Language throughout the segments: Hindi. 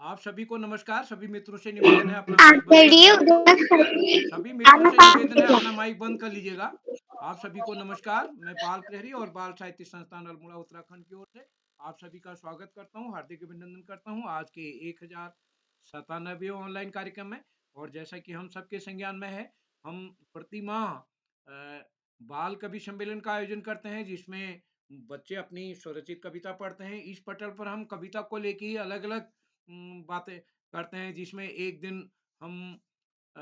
आप सभी को नमस्कार। सभी मित्रों से निवेदन है अपना माइक बंद कर आंतर्य लीजिए। सभी मित्रों से निवेदन है अपना उदय माइक बंद कर लीजिएगा। आप सभी को नमस्कार। मैं बाल प्रहरी और बाल साहित्य संस्थान अल्मोड़ा उत्तराखंड की ओर से आप सभी का स्वागत करता हूं, हार्दिक अभिनंदन करता हूं आज के 1097वें ऑनलाइन कार्यक्रम में। और जैसा कि हम सबके संज्ञान में है, हम प्रति माह बाल कवि सम्मेलन का आयोजन करते हैं, जिसमें बच्चे अपनी स्वरचित कविता पढ़ते हैं। इस पटल पर हम कविता को लेके ही अलग अलग बातें करते हैं, जिसमें एक दिन हम अ,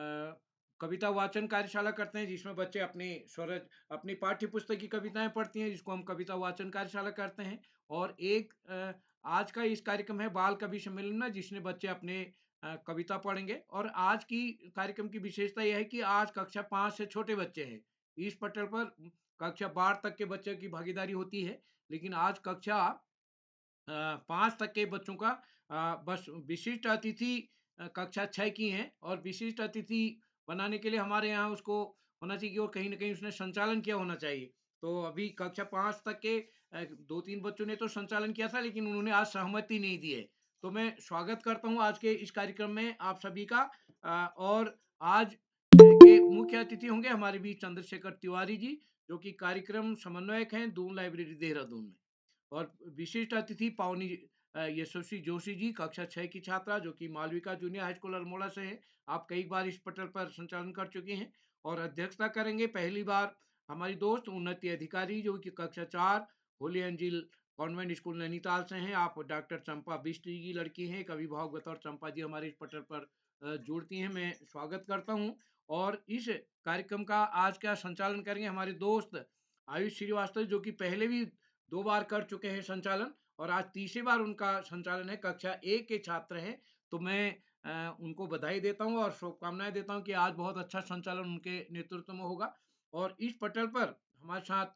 कविता वाचन कार्यशाला करते हैं, जिसमें बच्चे अपनी पाठ्य पुस्तक की कविताएं पढ़ती हैं, जिसको हम कविता वाचन कार्यशाला करते हैं। और आज का इस कार्यक्रम है बाल कवि सम्मेलन ना, जिसमें बच्चे अपने कविता पढ़ेंगे। और आज की कार्यक्रम की विशेषता यह है कि आज कक्षा 5 से छोटे बच्चे हैं। इस पटल पर कक्षा 12 तक के बच्चों की भागीदारी होती है, लेकिन आज कक्षा 5 तक के बच्चों का बस विशिष्ट अतिथि कक्षा 6 की हैं। और विशिष्ट अतिथि बनाने के लिए हमारे यहाँ उसको होना चाहिए और कहीं न कहीं उसने संचालन किया होना चाहिए। तो अभी कक्षा 5 तक के 2-3 बच्चों ने तो संचालन किया था, लेकिन उन्होंने आज सहमति नहीं दी है। तो मैं स्वागत करता हूँ आज के इस कार्यक्रम में आप सभी का। और आज के मुख्य अतिथि होंगे हमारे बीच चंद्रशेखर तिवारी जी, जो कि कार्यक्रम समन्वयक हैं दून लाइब्रेरी देहरादून में। और विशिष्ट अतिथि पावनी यशस्वी जोशी जी, कक्षा 6 की छात्रा, जो कि Malvika junior high school Almora से है। आप कई बार इस पटल पर संचालन कर चुकी हैं। और अध्यक्षता करेंगे पहली बार हमारी दोस्त उन्नति अधिकारी, जो कि कक्षा 4 Holi angel convent school Nainital से हैं। आप डॉक्टर चंपा बिष्ट जी की लड़की हैं। कवि भागवत और चंपा जी हमारे इस पटल पर जुड़ती हैं। मैं स्वागत करता हूँ। और इस कार्यक्रम का आज का संचालन करेंगे हमारे दोस्त आयुष श्रीवास्तव, जो कि पहले भी 2 बार कर चुके हैं संचालन, और आज तीसरी बार उनका संचालन है। कक्षा 1 के छात्र हैं। तो मैं उनको बधाई देता हूँ और शुभकामनाएं देता हूँ कि आज बहुत अच्छा संचालन उनके नेतृत्व में होगा। और इस पटल पर हमारे साथ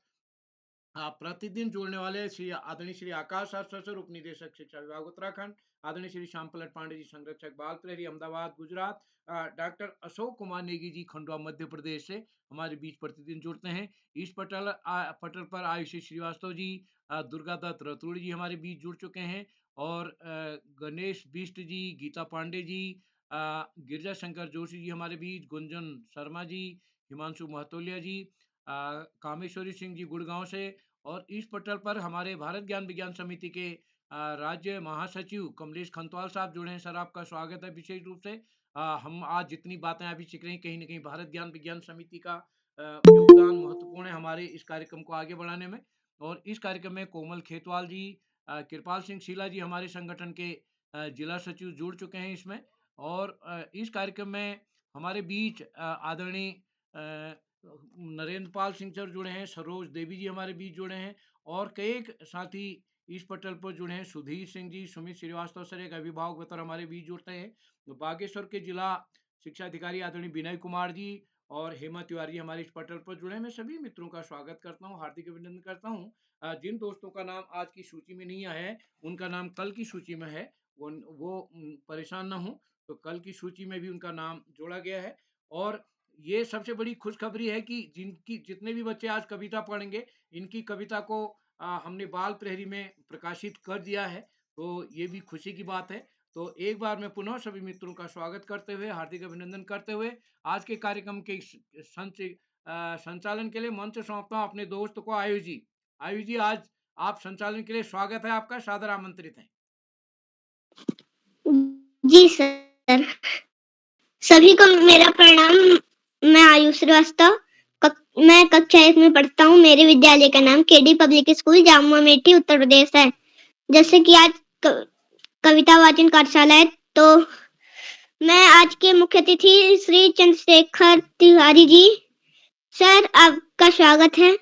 प्रतिदिन जुड़ने वाले श्री आदरणीय श्री आकाश शास्त्री सर, उप निदेशक शिक्षा विभाग उत्तराखंड, आदरणीय श्री श्याम पलट पांडे जी, संरक्षक बाल प्रहरी अहमदाबाद गुजरात, डॉक्टर अशोक कुमार नेगी जी, खंडवा मध्य प्रदेश से हमारे बीच प्रतिदिन जुड़ते हैं। इस पटल पर आयुषी श्रीवास्तव जी, दुर्गा दत्त रतुड़ी जी हमारे बीच जुड़ चुके हैं। और गणेश बिष्ट जी, गीता पांडे जी, गिरजा शंकर जोशी जी हमारे बीच, गुंजन शर्मा जी, हिमांशु महतोलिया जी, कामेश्वरी सिंह जी गुड़गांव से। और इस पटल पर हमारे भारत ज्ञान विज्ञान समिति के राज्य महासचिव कमलेश खंतवाल साहब जुड़े हैं। सर, आपका स्वागत है विशेष रूप से। हम आज जितनी बातें अभी सीख रहे हैं, कहीं ना कहीं भारत ज्ञान विज्ञान समिति का योगदान महत्वपूर्ण है हमारे इस कार्यक्रम को आगे बढ़ाने में। और इस कार्यक्रम में कोमल खेतवाल जी, कृपाल सिंह शीला जी हमारे संगठन के जिला सचिव जुड़ चुके हैं इसमें। और इस कार्यक्रम में हमारे बीच आदरणीय नरेंद्र पाल सिंह सर जुड़े हैं, सरोज देवी जी हमारे बीच जुड़े हैं। और कई साथी इस पटल पर जुड़े हैं, सुधीर सिंह जी, सुमित श्रीवास्तव सर एक अभिभावक बतौर हमारे बीच जुड़ते हैं। तो बागेश्वर के जिला शिक्षा अधिकारी आदरणीय विनय कुमार जी और हेमा तिवारी जी हमारे इस पटल पर जुड़े हैं। मैं सभी मित्रों का स्वागत करता हूँ, हार्दिक अभिनंदन करता हूँ। जिन दोस्तों का नाम आज की सूची में नहीं आया है, उनका नाम कल की सूची में है। वो परेशान ना हो, तो कल की सूची में भी उनका नाम जोड़ा गया है। और ये सबसे बड़ी खुशखबरी है कि जितने भी बच्चे आज कविता पढ़ेंगे, इनकी कविता को हमने बाल प्रहरी में प्रकाशित कर दिया है। तो ये भी खुशी की बात है। तो एक बार मैं पुनः सभी मित्रों का स्वागत करते हुए, हार्दिक अभिनंदन करते हुए, आज के कार्यक्रम के संचालन के लिए मंच सौंपता हूँ अपने दोस्त को, आयुष जी। आयुष जी, आज आप संचालन के लिए स्वागत है आपका, सादर आमंत्रित है। जी सर, सभी को मेरा प्रणाम। मैं आयुष श्रीवास्तव, मैं कक्षा 1 में पढ़ता हूँ। मेरे विद्यालय का नाम KD public school जामुआ मेठी Uttar Pradesh है। जैसे कि आज कविता वाचन कार्यशाला है, तो मैं आज के मुख्य अतिथि श्री चंद्रशेखर तिवारी जी, सर आपका स्वागत है।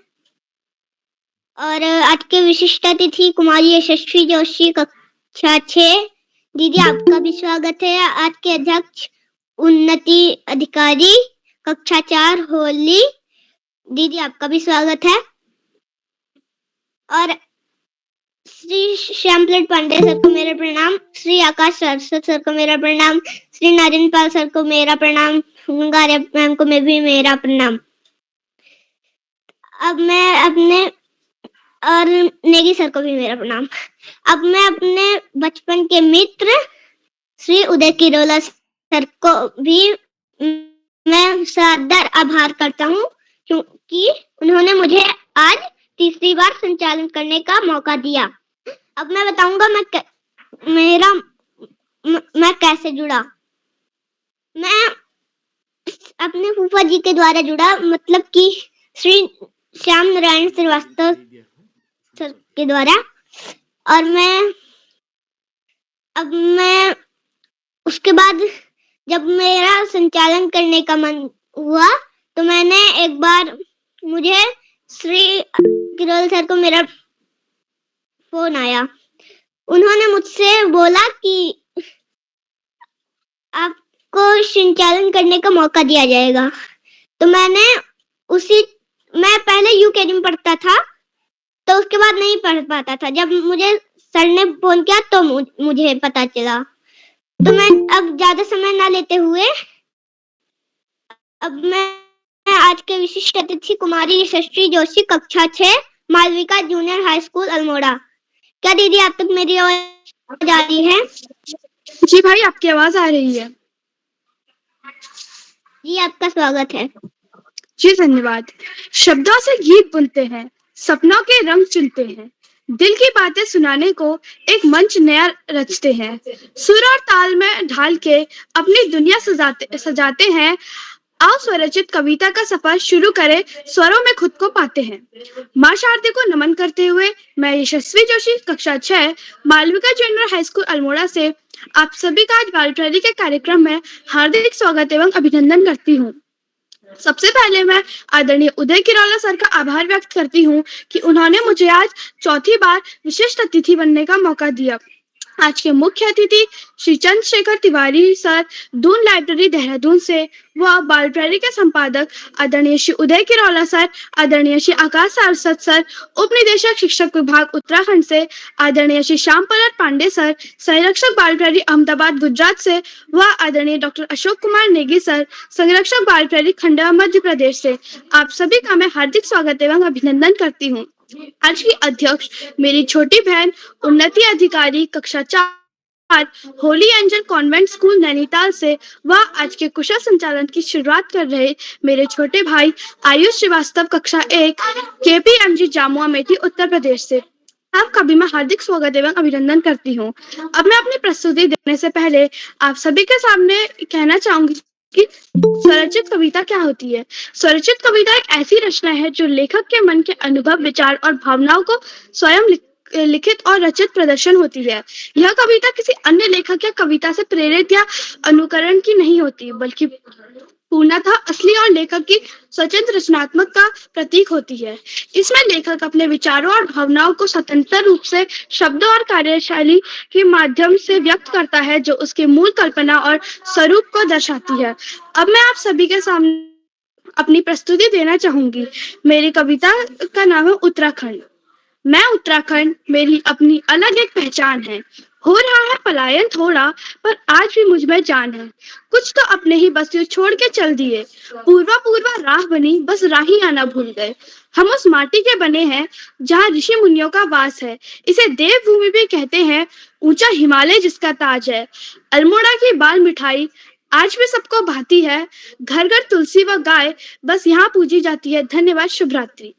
और आज के विशिष्ट अतिथि कुमारी यशस्वी जोशी, कक्षा 6, दीदी आपका भी स्वागत है। आज के अध्यक्ष उन्नति अधिकारी, कक्षा 4 होली, दीदी आपका भी स्वागत है। और श्री श्यामप्लेट पांडे सर को मेरा प्रणाम, श्री आकाश सर को मेरा प्रणाम, श्री नरेंद्र पाल सर को मेरा प्रणाम, गंगारिया मैम को भी मेरा प्रणाम। अब मैं अपने और नेगी सर को भी मेरा प्रणाम। अब मैं अपने बचपन के मित्र श्री उदय किरोला सर को भी मैं सादर आभार करता हूँ, क्योंकि उन्होंने मुझे आज तीसरी बार संचालन करने का मौका दिया। अब मैं बताऊंगा मैं कैसे जुड़ा। मैं अपने फूफा जी के द्वारा जुड़ा, मतलब कि श्री श्याम नारायण श्रीवास्तव सर के द्वारा। और मैं उसके बाद जब मेरा संचालन करने का मन हुआ तो मैंने एक बार, मुझे श्री किरोल सर को मेरा फोन आया। उन्होंने मुझसे बोला कि आपको संचालन करने का मौका दिया जाएगा। तो मैं पहले यूकेजी में पढ़ता था, तो उसके बाद नहीं पढ़ पाता था। जब मुझे सर ने फोन किया तो मुझे पता चला। तो मैं अब ज्यादा समय ना लेते हुए अब मैं आज के विशिष्ट अतिथि कुमारी यशस्वी जोशी, कक्षा 6, Malvika junior high school Almora. क्या दीदी आप तक मेरी आवाज आ रही है? जी भाई, आपकी आवाज आ रही है। जी, आपका स्वागत है। जी धन्यवाद। शब्दों से गीत बुनते हैं, सपनों के रंग चुनते हैं, दिल की बातें सुनाने को एक मंच नया रचते हैं, सुर और ताल में ढाल के अपनी दुनिया सजाते हैं। आओ स्वरचित कविता का सफर शुरू करें, स्वरों में खुद को पाते हैं। माँ शारदे को नमन करते हुए मैं यशस्वी जोशी, कक्षा 6, Malvika junior high school Almora से आप सभी का आज बालप्रारी के कार्यक्रम में हार्दिक स्वागत एवं अभिनंदन करती हूँ। सबसे पहले मैं आदरणीय उदय किरोला सर का आभार व्यक्त करती हूँ कि उन्होंने मुझे आज चौथी बार विशिष्ट अतिथि बनने का मौका दिया। आज के मुख्य अतिथि श्री चंद्रशेखर तिवारी सर, दून लाइब्रेरी देहरादून से, व बालप्रारी के संपादक आदरणीय श्री उदय किरोला सर, आदरणीय श्री आकाश सारस्वत सर, उप निदेशक शिक्षक विभाग उत्तराखंड से आदरणीय श्री श्याम पलट पांडे सर, संरक्षक बालप्रारी अहमदाबाद गुजरात से, व आदरणीय डॉक्टर अशोक कुमार नेगी सर, संरक्षक बालप्रारी खंडवा मध्य प्रदेश से, आप सभी का मैं हार्दिक स्वागत एवं अभिनंदन करती हूँ। आज की अध्यक्ष मेरी छोटी बहन उन्नति अधिकारी, कक्षा 4, Holi angel convent school Nainital से, व आज के कुशल संचालन की शुरुआत कर रहे मेरे छोटे भाई आयुष श्रीवास्तव, कक्षा 1, KPMG जामुआ अमेठी उत्तर प्रदेश से, आपका भी मैं हार्दिक स्वागत एवं अभिनंदन करती हूँ। अब मैं अपनी प्रस्तुति देने से पहले आप सभी के सामने कहना चाहूंगी कि स्वरचित कविता क्या होती है। स्वरचित कविता एक ऐसी रचना है जो लेखक के मन के अनुभव, विचार और भावनाओं को स्वयं लिखित और रचित प्रदर्शन होती है। यह कविता किसी अन्य लेखक या कविता से प्रेरित या अनुकरण की नहीं होती, बल्कि पूर्णतः असली और लेखक की स्वतंत्र रचनात्मक का प्रतीक होती है। इसमें लेखक अपने विचारों और भावनाओं को स्वतंत्र रूप से शब्दों और कार्यशैली के माध्यम से व्यक्त करता है, जो उसके मूल कल्पना और स्वरूप को दर्शाती है। अब मैं आप सभी के सामने अपनी प्रस्तुति देना चाहूंगी। मेरी कविता का नाम है उत्तराखंड। मैं उत्तराखंड, मेरी अपनी अलग एक पहचान है। हो रहा है पलायन थोड़ा, पर आज भी मुझ में जान है। कुछ तो अपने ही बस्तियों छोड़ के चल दिए, पूर्वा पूर्वा राह बनी, बस राही आना भूल गए। हम उस माटी के बने हैं जहाँ ऋषि मुनियों का वास है। इसे देवभूमि भी कहते हैं, ऊंचा हिमालय जिसका ताज है। अल्मोड़ा की बाल मिठाई आज भी सबको भाती है। घर घर तुलसी व गाय बस यहाँ पूजी जाती है। धन्यवाद। शुभ रात्रि।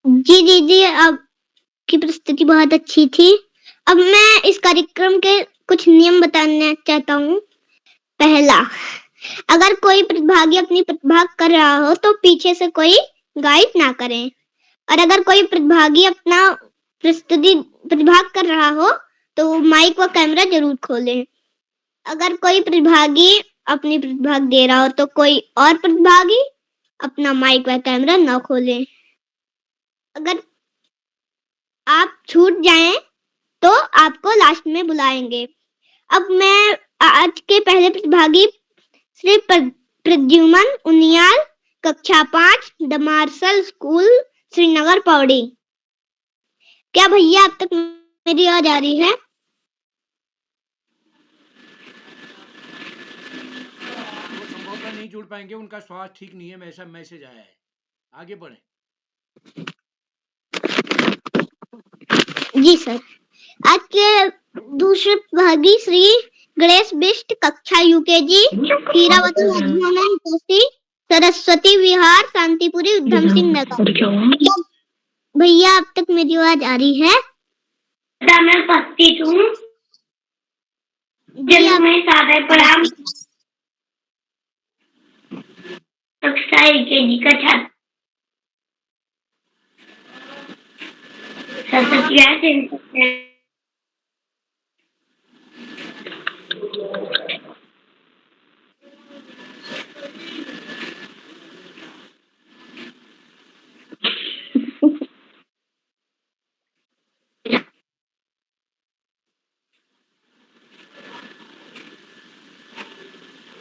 जी दीदी, आपकी प्रस्तुति बहुत अच्छी थी। अब मैं इस कार्यक्रम के कुछ नियम बताना चाहता हूँ। पहला, अगर कोई प्रतिभागी अपनी प्रतिभा कर रहा हो तो पीछे से कोई गाइड ना करें, और अगर कोई प्रतिभागी अपना प्रतिभा कर रहा हो तो माइक व कैमरा जरूर खोलें। अगर कोई प्रतिभागी अपनी प्रतिभा दे रहा हो तो कोई और प्रतिभागी अपना माइक व कैमरा न खोलें। अगर आप छूट जाएं तो आपको लास्ट में बुलाएंगे। अब मैं आज के पहले प्रतिभागी श्री प्रद्युमन उनियाल, कक्षा 5, the Marshall school, Srinagar Pauri. क्या भैया आप तक मेरी आवाज आ रही है? वो संभवतः नहीं जुड़ पाएंगे, उनका स्वास्थ्य ठीक नहीं है, ऐसा मैसेज आया है। आगे बढ़े। जी सर। आज के दूसरे भागी श्री गणेश बिष्ट कक्षा यूकेजी हीरावती हरिमोहन जोशी सरस्वती विहार शांतिपुरी उधम सिंह नगर। भैया अब तक मेरी आवाज आ रही है? मैं उपस्थित हूँ। मैं सादर प्रणाम कक्षा यूकेजी का छात्र सरस्वती विहार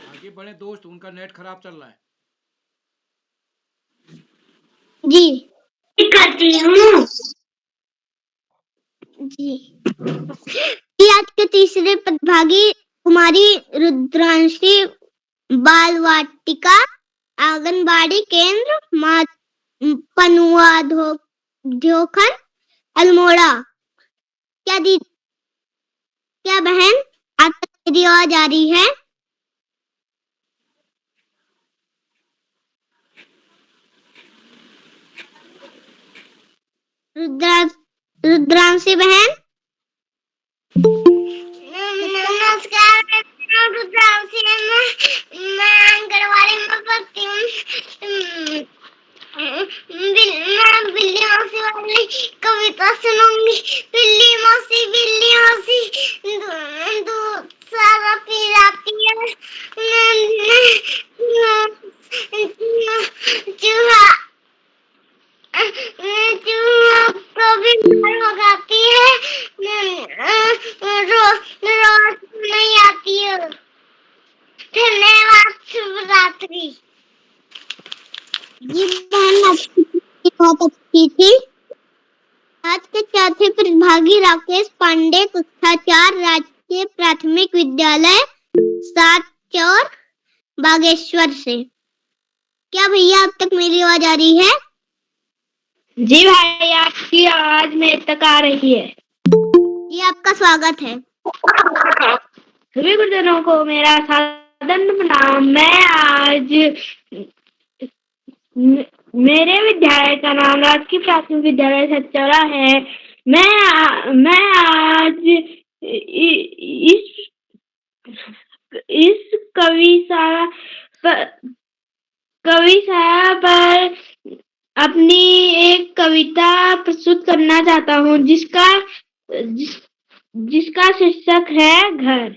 आगे बढ़े दोस्त, उनका नेट खराब चल रहा है। जी करती हूँ। जी आज के तीसरे प्रतिभागी कुमारी रुद्रांशी बाल वाटिका आंगनबाड़ी केंद्र पनुआ ध्योखन अल्मोड़ा। क्या बहन आप तक मेरी आवाज आ रही है? रुद्रांशी बहन। नमस्कार, मैं रुद्रांशी मैं आंगनबाड़ी में पढ़ती हूँ। मैं बिल्ली मौसी वाली कविता सुनूंगी। बिल्ली मौसी दूध सारा पिलाती है। चूहा कभी भगाती है। रोज नहीं आती है। धन्यवाद, शुभ रात्रि। ये बहन आपकी बहुत अच्छी थी। आज के चौथे प्रतिभागी राकेश पांडे कक्षा 4 राजकीय प्राथमिक विद्यालय 7 चौर बागेश्वर से। क्या भैया अब तक मेरी आवाज आ रही है? जी भाई, आपकी आवाज मेरे तक आ रही है। जी आपका स्वागत है। सभी गुरुजनों को मेरा सादर प्रणाम। मैं आज मेरे विद्यालय का नाम राजकीय प्राथमिक विद्यालय सतचौरा है। मैं आज इस कविशाला पर अपनी एक कविता प्रस्तुत करना चाहता हूँ, जिसका शीर्षक है घर।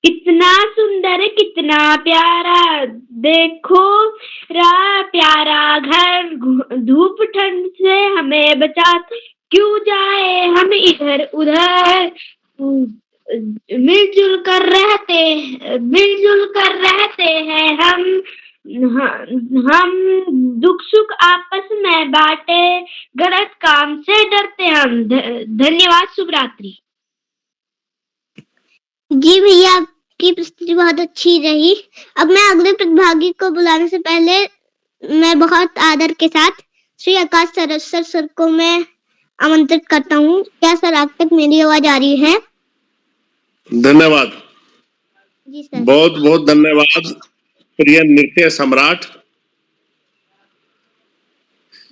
कितना सुंदर, कितना प्यारा, देखो प्यारा घर। धूप ठंड से हमें बचा क्यों जाए हम इधर उधर। मिलजुल कर रहते हैं हम दुख सुख आपस में बांटे, गलत काम से डरते हम। धन्यवाद, शुभ रात्रि। जी भैया आपकी प्रस्तुति बहुत अच्छी रही। अब मैं अगले प्रतिभागी को बुलाने से पहले मैं बहुत आदर के साथ श्री आकाश सरस्वर सर को मैं आमंत्रित करता हूँ। क्या सर आप तक मेरी आवाज आ रही है? धन्यवाद जी सर। बहुत बहुत धन्यवाद प्रिय नृत्य सम्राट।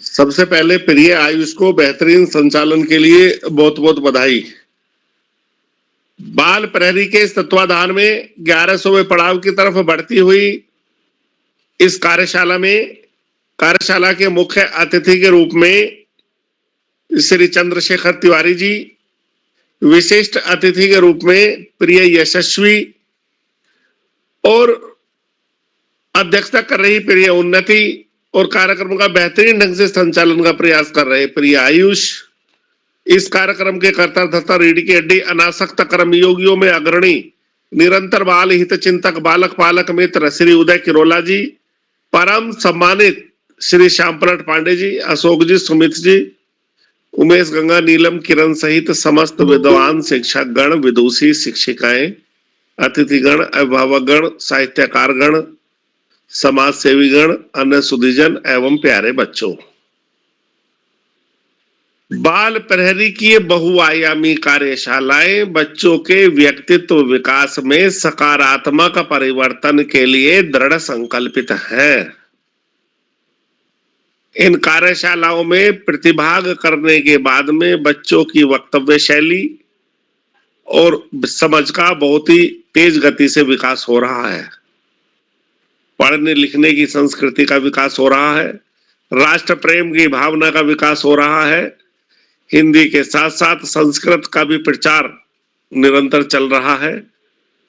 सबसे पहले प्रिय आयुष को बेहतरीन संचालन के लिए बहुत बहुत बधाई। बाल प्रहरी के इस तत्वाधान में 1100वें पड़ाव की तरफ बढ़ती हुई इस कार्यशाला के मुख्य अतिथि के रूप में श्री चंद्रशेखर तिवारी जी, विशिष्ट अतिथि के रूप में प्रिय यशस्वी और अध्यक्षता कर रही प्रिय उन्नति और कार्यक्रम का बेहतरीन ढंग से संचालन का प्रयास कर रहे प्रिय आयुष। इस कार्यक्रम के कर्ता धर्ता रीढ़ की हड्डी अनासक्त कर्मयोगियों में अग्रणी निरंतर बाल हित चिंतक बालक पालक मित्र श्री उदय किरोला जी, परम सम्मानित श्री श्यामपलट पांडे जी, अशोक जी, सुमित जी, उमेश गंगा, नीलम, किरण सहित समस्त विद्वान शिक्षक गण, विदुषी, शिक्षिकाएं, अतिथिगण, अभिभावकगण, साहित्यकारगण, समाज सेवी गण, अन्य सुधीजन एवं प्यारे बच्चों, बाल प्रहरी की ये बहुआयामी कार्यशालाएं बच्चों के व्यक्तित्व विकास में सकारात्मक परिवर्तन के लिए दृढ़ संकल्पित है। इन कार्यशालाओं में प्रतिभाग करने के बाद में बच्चों की वक्तव्य शैली और समझ का बहुत ही तेज गति से विकास हो रहा है। पढ़ने लिखने की संस्कृति का विकास हो रहा है, राष्ट्र प्रेम की भावना का विकास हो रहा है। हिंदी के साथ साथ संस्कृत का भी प्रचार निरंतर चल रहा है।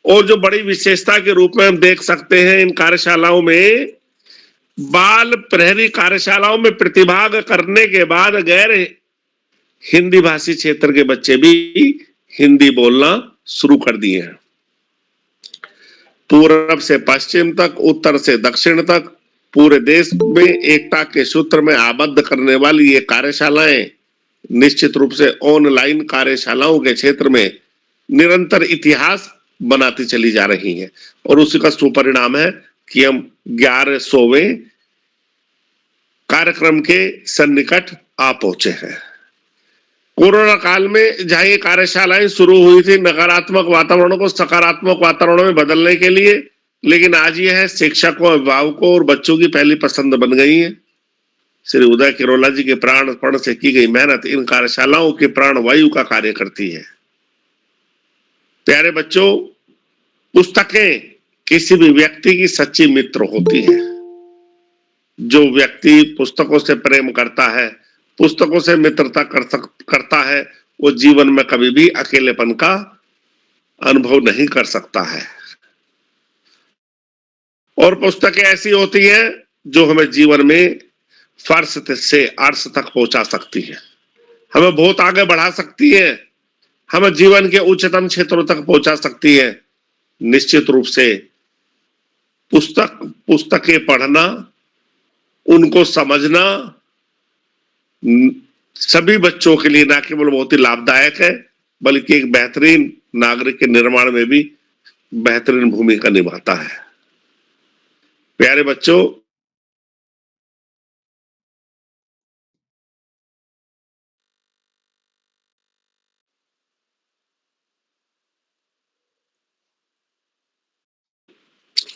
और जो बड़ी विशेषता के रूप में हम देख सकते हैं इन कार्यशालाओं में, बाल प्रहरी कार्यशालाओं में प्रतिभाग करने के बाद गैर हिंदी भाषी क्षेत्र के बच्चे भी हिंदी बोलना शुरू कर दिए हैं। पूर्व से पश्चिम तक, उत्तर से दक्षिण तक पूरे देश में एकता के सूत्र में आबद्ध करने वाली ये कार्यशालाएं निश्चित रूप से ऑनलाइन कार्यशालाओं के क्षेत्र में निरंतर इतिहास बनाती चली जा रही हैं। और उसी का सुपरिणाम है कि हम 1100वें कार्यक्रम के सन्निकट आ पहुंचे हैं। कोरोना काल में जहां ये कार्यशालाएं शुरू हुई थी नकारात्मक वातावरण को सकारात्मक वातावरण में बदलने के लिए, लेकिन आज ये है शिक्षकों, अभिभावकों और बच्चों की पहली पसंद बन गई है। श्री उदय किरोला जी के प्राणपण से की गई मेहनत इन कार्यशालाओं के प्राणवायु का कार्य करती है। प्यारे बच्चों, पुस्तकें किसी भी व्यक्ति की सच्ची मित्र होती है। जो व्यक्ति पुस्तकों से प्रेम करता है, पुस्तकों से मित्रता करता है, वो जीवन में कभी भी अकेलेपन का अनुभव नहीं कर सकता है। और पुस्तकें ऐसी होती हैं जो हमें जीवन में फर्श से अर्श तक पहुंचा सकती है, हमें बहुत आगे बढ़ा सकती है, हमें जीवन के उच्चतम क्षेत्रों तक पहुंचा सकती है। निश्चित रूप से पुस्तकें पढ़ना, उनको समझना सभी बच्चों के लिए न केवल बहुत ही लाभदायक है, बल्कि एक बेहतरीन नागरिक के निर्माण में भी बेहतरीन भूमिका निभाता है। प्यारे बच्चों,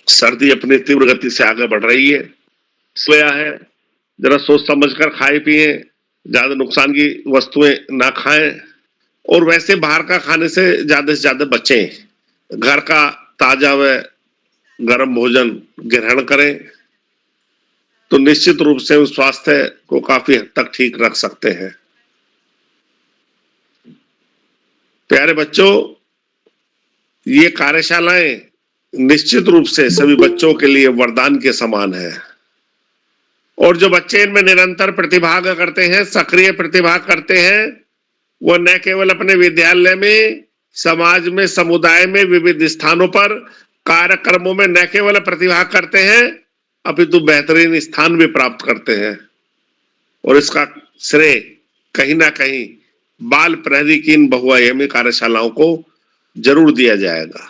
सर्दी अपनी तीव्र गति से आगे बढ़ रही है। सोया है, जरा सोच समझकर खाए पिए, ज्यादा नुकसान की वस्तुएं ना खाएं और वैसे बाहर का खाने से ज्यादा बचें। घर का ताजा व गर्म भोजन ग्रहण करें तो निश्चित रूप से उस स्वास्थ्य को काफी हद तक ठीक रख सकते हैं। प्यारे बच्चों, ये कार्यशालाएं निश्चित रूप से सभी बच्चों के लिए वरदान के समान है। और जो बच्चे इनमें निरंतर प्रतिभाग करते हैं, सक्रिय प्रतिभाग करते हैं, वो न केवल अपने विद्यालय में, समाज में, समुदाय में, विविध स्थानों पर कार्यक्रमों में न केवल प्रतिभाग करते हैं, अपितु बेहतरीन स्थान भी प्राप्त करते हैं। और इसका श्रेय कहीं ना कहीं बाल प्रहरी की इन बहुआयामी कार्यशालाओं को जरूर दिया जाएगा।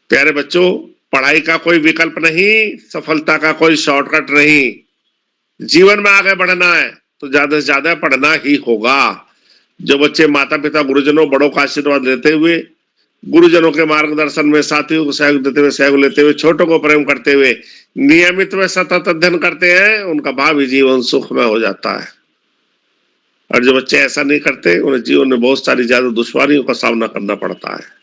प्यारे बच्चों, पढ़ाई का कोई विकल्प नहीं, सफलता का कोई शॉर्टकट नहीं। जीवन में आगे बढ़ना है तो ज्यादा से ज्यादा पढ़ना ही होगा। जो बच्चे माता पिता, गुरुजनों, बड़ों का आशीर्वाद लेते हुए, गुरुजनों के मार्गदर्शन में साथियों को सहयोग देते हुए, सहयोग लेते हुए, छोटों को प्रेम करते हुए नियमित व सतत अध्ययन करते हैं, उनका भावी जीवन सुखमय हो जाता है। और जो बच्चे ऐसा नहीं करते, उन्हें जीवन में बहुत सारी ज्यादा दुश्वारियों का सामना करना पड़ता है।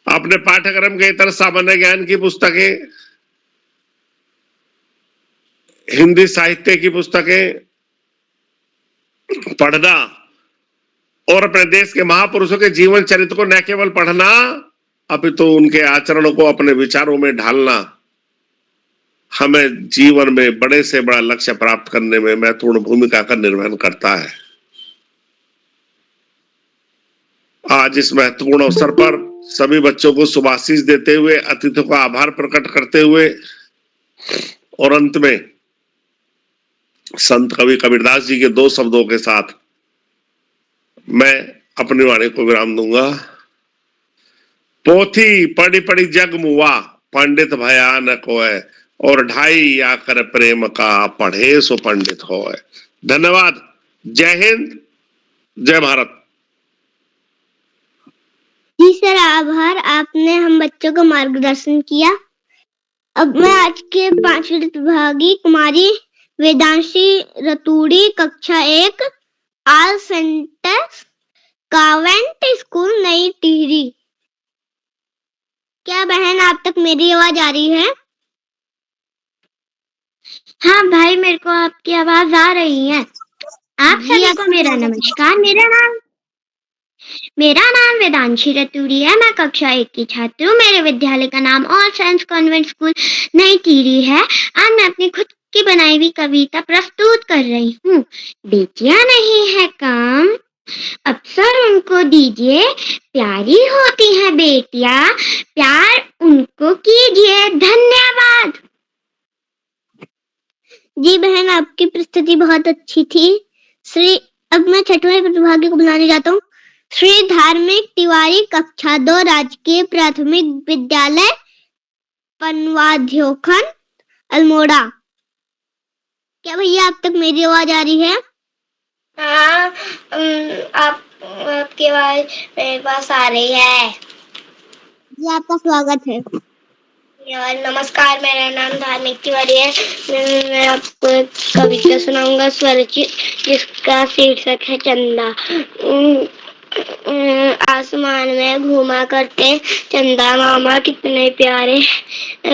अपने पाठ्यक्रम के इतर सामान्य ज्ञान की पुस्तकें, हिंदी साहित्य की पुस्तकें पढ़ना और अपने देश के महापुरुषों के जीवन चरित्र को न केवल पढ़ना, अपितु उनके आचरणों को अपने विचारों में ढालना हमें जीवन में बड़े से बड़ा लक्ष्य प्राप्त करने में महत्वपूर्ण भूमिका का निर्वहन करता है। आज इस महत्वपूर्ण अवसर पर सभी बच्चों को शुभाशीष देते हुए, अतिथियों का आभार प्रकट करते हुए और अंत में संत कवि कबीरदास जी के 2 शब्दों के साथ मैं अपनी वाणी को विराम दूंगा। पोथी पढ़ी पढ़ी जग मुआ, पंडित भया न कोय, और ढाई आकर प्रेम का, पढ़े सो पंडित होय। धन्यवाद। जय हिंद, जय भारत। जी सर, आभार, आपने हम बच्चों को मार्गदर्शन किया। अब मैं आज के 5वीं प्रतिभागी कुमारी वेदांशी रतूड़ी, कक्षा 1, आल सेंटर, कावेंट स्कूल, नई टिहरी। क्या बहन आप तक मेरी आवाज आ रही है? हाँ भाई, मेरे को आपकी आवाज आ रही है। आप सभी को मेरा नमस्कार। मेरा नाम वेदांशी रतूड़ी है। मैं कक्षा 1 की छात्र हूँ। मेरे विद्यालय का नाम ऑल साइंस कॉन्वेंट स्कूल नई टिहरी है। आज मैं अपनी खुद की बनाई हुई कविता प्रस्तुत कर रही हूँ। बेटियां नहीं है काम, अवसर उनको दीजिए, प्यारी होती हैं बेटियां, प्यार उनको कीजिए। धन्यवाद। जी बहन, आपकी प्रस्तुति बहुत अच्छी थी। अब मैं 6वें प्रतिभागी को बुलाने जाता हूँ। श्री धार्मिक तिवारी, कक्षा 2, राजकीय प्राथमिक विद्यालय, पनवाध्योखन, अल्मोड़ा। क्या भैया आप तक मेरी आवाज आ रही है? हाँ, आपकी आवाज मेरे पास आ रही है। जी आपका स्वागत है। नमस्कार, मेरा नाम धार्मिक तिवारी है। मैं आपको एक कविता सुनाऊंगा स्वरचित, जिसका शीर्षक है चंदा। आसमान में घूमा करते चंदा मामा कितने प्यारे,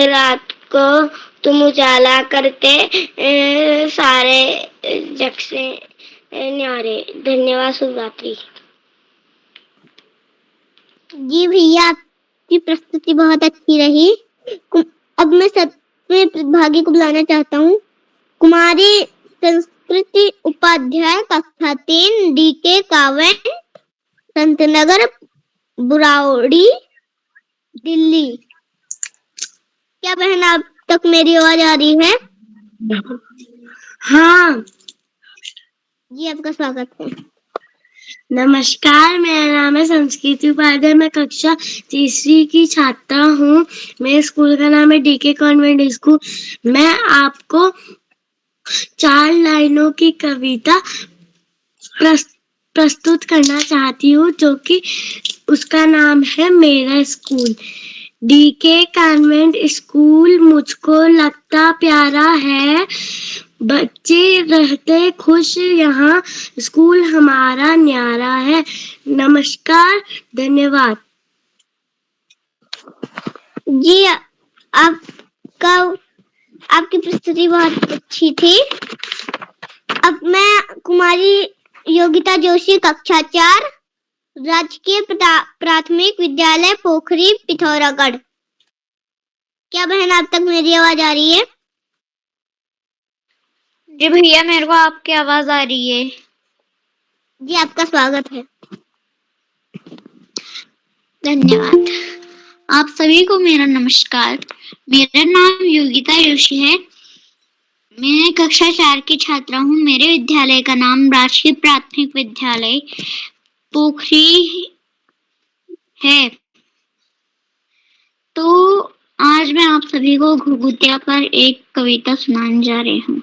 रात को तुम उजाला करते सारे जग से न्यारे। धन्यवाद। शुभ रात्रि। जी भैया, आपकी प्रस्तुति बहुत अच्छी रही। अब मैं 7वें प्रतिभागी को बुलाना चाहता हूँ। कुमारी संस्कृति उपाध्याय, कक्षा 3, डीके कावेंट, संतनगर, बुराड़ी, दिल्ली। क्या बहन आप तक मेरी आवाज आ रही है? हाँ। जी आपका स्वागत है। नमस्कार, मेरा नाम है संस्कृति उपाध्याय। मैं कक्षा 3 की छात्रा हूँ। मेरे स्कूल का नाम है डीके कॉन्वेंट स्कूल। मैं आपको 4 लाइनों की कविता प्रस्तुत करना चाहती हूँ, जो कि उसका नाम है मेरा स्कूल। डीके कॉन्वेंट स्कूल मुझको लगता प्यारा है, बच्चे रहते खुश यहाँ, स्कूल हमारा न्यारा है। नमस्कार, धन्यवाद। जी आपकी प्रस्तुति बहुत अच्छी थी। अब मैं कुमारी योगिता जोशी, कक्षा 4, राजकीय प्राथमिक विद्यालय, पोखरी, पिथौरागढ़। क्या बहन आप तक मेरी आवाज आ रही है? जी भैया, मेरे को आपकी आवाज आ रही है। जी आपका स्वागत है। धन्यवाद। आप सभी को मेरा नमस्कार। मेरा नाम योगिता जोशी है। मैं कक्षा 4 की छात्रा हूँ। मेरे विद्यालय का नाम राजकीय प्राथमिक विद्यालय पोखरी है। तो आज मैं आप सभी को घुघुतिया पर एक कविता सुनाने जा रही हूँ।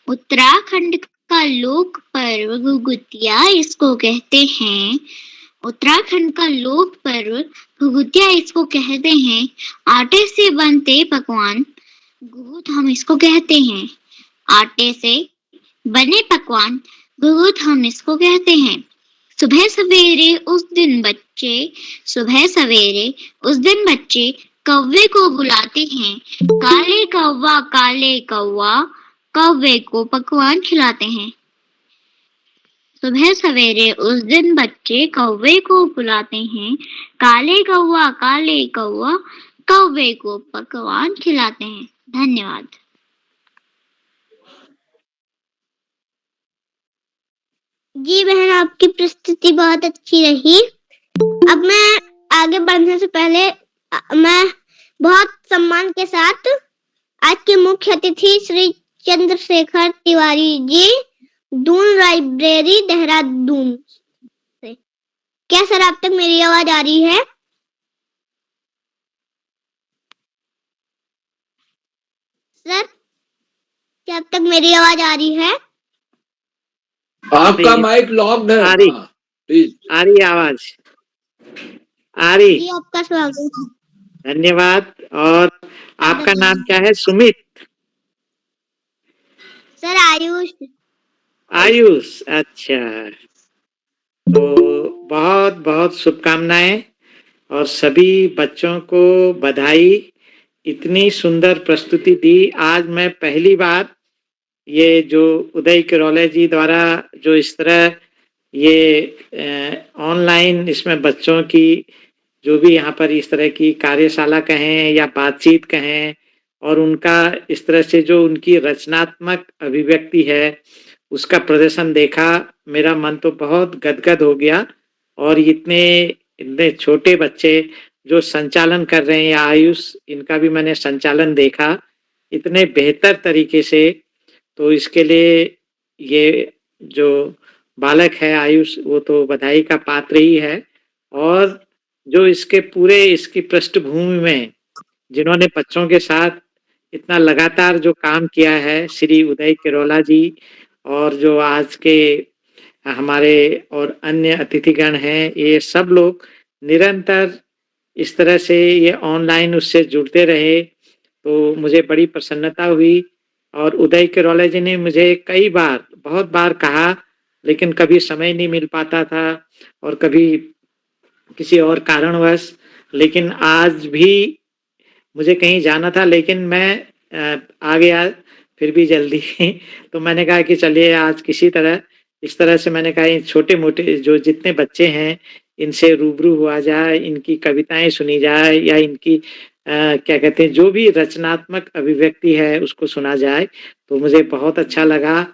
उत्तराखंड का लोक पर्व घुघुतिया इसको कहते हैं। उत्तराखंड का लोक पर्व घुघुतिया इसको कहते हैं। आटे से बनते पकवान घुघुत हम इसको कहते हैं। आटे से बने पकवान घुघुत हम इसको कहते हैं। सुबह सवेरे उस दिन बच्चे कौवे को बुलाते हैं। काले कौवा कौवे को पकवान खिलाते हैं। सुबह सवेरे उस दिन बच्चे कौवे को बुलाते हैं। काले कौवा कौवे को पकवान खिलाते हैं। धन्यवाद। जी बहन, आपकी प्रस्तुति बहुत अच्छी रही। अब मैं आगे बढ़ने से पहले मैं बहुत सम्मान के साथ आज के मुख्य अतिथि श्री चंद्रशेखर तिवारी जी, दून लाइब्रेरी, देहरादून से। क्या सर आप तक मेरी आवाज आ रही है? सर, क्या आप तक मेरी आवाज आ रही है? आपका रही माइक लॉक्ड है। आ रही हाँ, प्लीज। आ रही आवाज आ रही। जी आपका स्वागत है। धन्यवाद। और आपका नाम क्या है? सुमित? सर आयुष। आयुष, अच्छा। तो बहुत बहुत शुभकामनाएं और सभी बच्चों को बधाई। इतनी सुंदर प्रस्तुति दी। आज मैं पहली बार ये जो उदय किरौले जी द्वारा जो इस तरह ये ऑनलाइन इसमें बच्चों की जो भी यहाँ पर इस तरह की कार्यशाला कहें या बातचीत कहें और उनका इस तरह से जो उनकी रचनात्मक अभिव्यक्ति है उसका प्रदर्शन देखा, मेरा मन तो बहुत गदगद हो गया। और इतने इतने छोटे बच्चे जो संचालन कर रहे हैं, या आयुष, इनका भी मैंने संचालन देखा इतने बेहतर तरीके से। तो इसके लिए ये जो बालक है आयुष, वो तो बधाई का पात्र ही है। और जो इसके पूरे इसकी पृष्ठभूमि में जिन्होंने बच्चों के साथ इतना लगातार जो काम किया है, श्री उदय किरौला जी, और जो आज के हमारे और अन्य अतिथिगण हैं, ये सब लोग निरंतर इस तरह से ये ऑनलाइन उससे जुड़ते रहे, तो मुझे बड़ी प्रसन्नता हुई। और उदय किरौला जी ने मुझे कई बार, बहुत बार कहा, लेकिन कभी समय नहीं मिल पाता था और कभी किसी और कारणवश। लेकिन आज भी मुझे कहीं जाना था, लेकिन मैं आ गया फिर भी जल्दी तो मैंने कहा कि चलिए आज किसी तरह, इस तरह से मैंने कहा इन छोटे-मोटे जो जितने बच्चे हैं, इनसे रूबरू हुआ जाए, इनकी कविताएँ सुनी जाए या इनकी क्या कहते हैं, जो भी रचनात्मक अभिव्यक्ति है उसको सुना जाए, तो मुझे बहुत अच्छा लगा।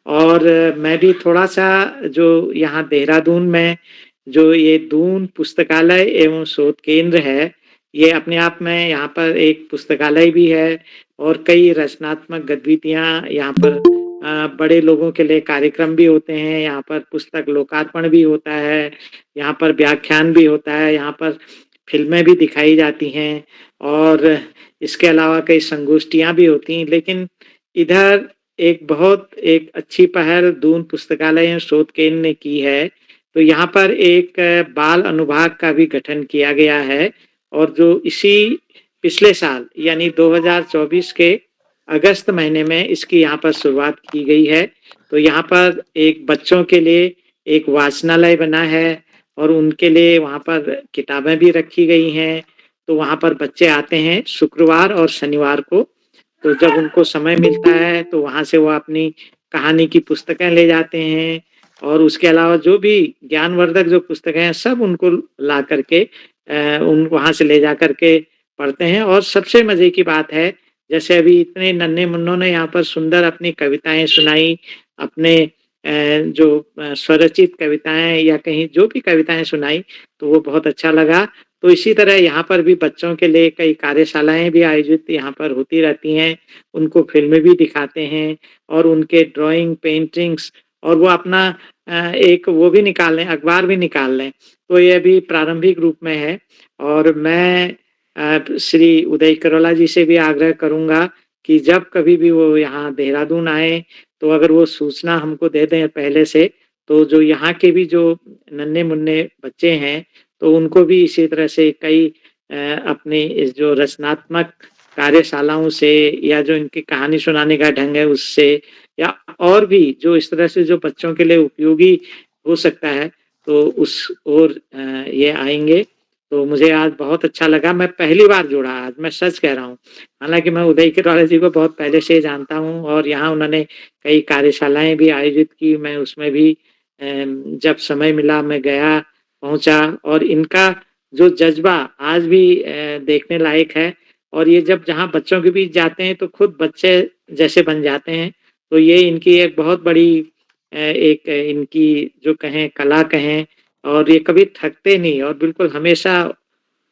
और मैं भी थोड़ा-सा जो यहाँ देहरादून में जो ये दून पुस्तकालय एवं शोध केंद्र है, ये अपने आप में यहाँ पर एक पुस्तकालय भी है और कई रचनात्मक गतिविधियाँ यहाँ पर बड़े लोगों के लिए कार्यक्रम भी होते हैं, यहाँ पर पुस्तक लोकार्पण भी होता है, यहाँ पर व्याख्यान भी होता है, यहाँ पर फ़िल्में भी दिखाई जाती हैं और इसके अलावा कई संगोष्ठियाँ भी होती हैं। लेकिन इधर एक अच्छी पहल दून पुस्तकालय एवं शोध केंद्र ने की है, तो यहाँ पर एक बाल अनुभाग का भी गठन किया गया है। और जो इसी पिछले साल यानी 2024 के अगस्त महीने में इसकी यहाँ पर शुरुआत की गई है। तो यहाँ पर एक बच्चों के लिए एक वाचनालय बना है और उनके लिए वहाँ पर किताबें भी रखी गई हैं। तो वहाँ पर बच्चे आते हैं शुक्रवार और शनिवार को, तो जब उनको समय मिलता है तो वहाँ से वो अपनी कहानी की पुस्तकें ले जाते हैं और उसके अलावा जो भी ज्ञानवर्धक जो पुस्तकें हैं सब उनको ला करके उन वहाँ से ले जा करके पढ़ते हैं। और सबसे मज़े की बात है, जैसे अभी इतने नन्हे-मुन्नों ने यहाँ पर सुंदर अपनी कविताएँ सुनाई, अपने जो स्वरचित कविताएँ या कहीं जो भी कविताएँ सुनाई, तो वो बहुत अच्छा लगा। तो इसी तरह यहाँ पर भी बच्चों के लिए कई कार्यशालाएँ भी आयोजित यहाँ पर होती रहती हैं, उनको फ़िल्में भी दिखाते हैं और उनके ड्राइंग, पेंटिंग्स और वो अपना एक वो भी निकाल लें, अखबार भी निकाल लें। तो ये अभी प्रारंभिक रूप में है और मैं श्री उदय किरौला जी से भी आग्रह करूँगा कि जब कभी भी वो यहाँ देहरादून आएँ, तो अगर वो सूचना हमको दे दें पहले से, तो जो यहाँ के भी जो नन्हे-मुन्ने बच्चे हैं, तो उनको भी इसी तरह से कई अपनी इस जो रचनात्मक कार्यशालाओं से या जो इनकी कहानी सुनाने का ढंग है उससे, या और भी जो इस तरह से जो बच्चों के लिए उपयोगी हो सकता है, तो उस ओर ये आएँगे। तो मुझे आज बहुत अच्छा लगा, मैं पहली बार जुड़ा आज, मैं सच कह रहा हूँ। हालाँकि मैं उदय किरौला जी को बहुत पहले से ही जानता हूँ और यहाँ उन्होंने कई कार्यशालाएँ भी आयोजित की, मैं उसमें भी जब समय मिला मैं गया, पहुँचा और इनका जो जज़्बा आज भी देखने लायक है। और ये जब जहाँ बच्चों के बीच जाते हैं तो खुद बच्चे जैसे बन जाते हैं। तो ये इनकी एक बहुत बड़ी एक इनकी जो कहें कला कहें, और ये कभी थकते नहीं और बिल्कुल हमेशा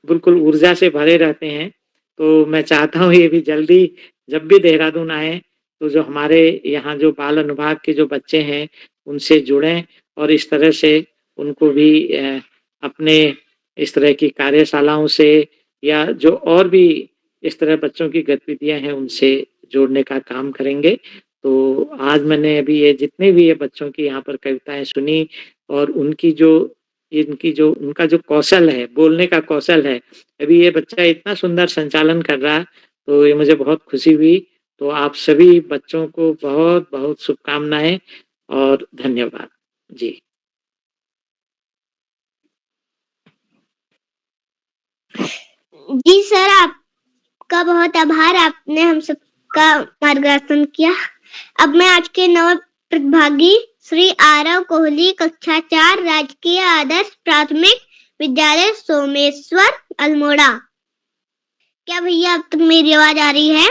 बिल्कुल ऊर्जा से भरे रहते हैं। तो मैं चाहता हूँ ये भी जल्दी जब भी देहरादून आएँ, तो जो हमारे यहाँ जो बाल अनुभाग के जो बच्चे हैं, उनसे जुड़ें और इस तरह से उनको भी अपने इस तरह की कार्यशालाओं से या जो और भी इस तरह बच्चों की गतिविधियाँ हैं, उनसे जोड़ने का काम करेंगे। तो आज मैंने अभी ये जितने भी ये बच्चों की यहाँ पर कविताएं सुनी और उनका जो कौशल है, बोलने का कौशल है, अभी ये बच्चा इतना सुंदर संचालन कर रहा है, तो ये मुझे बहुत खुशी हुई। तो आप सभी बच्चों को बहुत बहुत शुभकामनाएं और धन्यवाद जी। जी सर, आपका बहुत आभार, आपने हम सबका मार्गदर्शन किया। अब मैं आज के नव प्रतिभागी श्री आरव कोहली, कक्षा 4, राजकीय आदर्श प्राथमिक विद्यालय सोमेश्वर, अल्मोड़ा। क्या भैया अब तक मेरी आवाज आ रही है?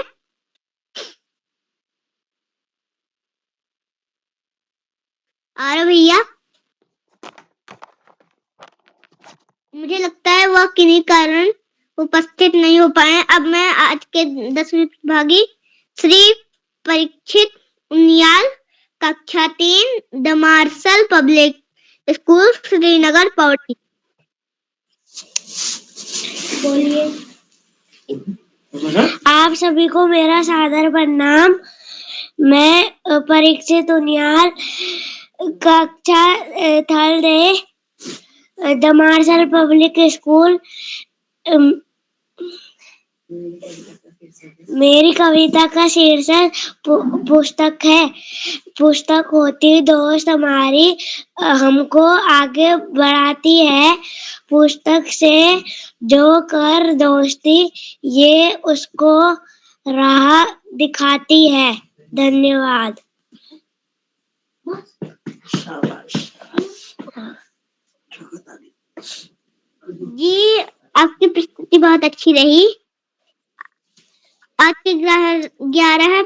आरव भैया, मुझे लगता है वह किन्हीं कारण उपस्थित नहीं हो पाए। अब मैं आज के 10वीं प्रतिभागी श्री परीक्षित उनियाल, कक्षा 3, the Marshall public school, Srinagar, Pauri. बोलिए। आप सभी को मेरा सादर प्रणाम। मैं परीक्षित उनियाल, कक्षा 3 द मार्शल पब्लिक स्कूल। मेरी कविता का शीर्षक पुस्तक है। पुस्तक होती दोस्त हमारी, हमको आगे बढ़ाती है। पुस्तक से जो कर दोस्ती, ये उसको राह दिखाती है। धन्यवाद। जी, आपकी प्रस्तुति बहुत अच्छी रही। आज के 11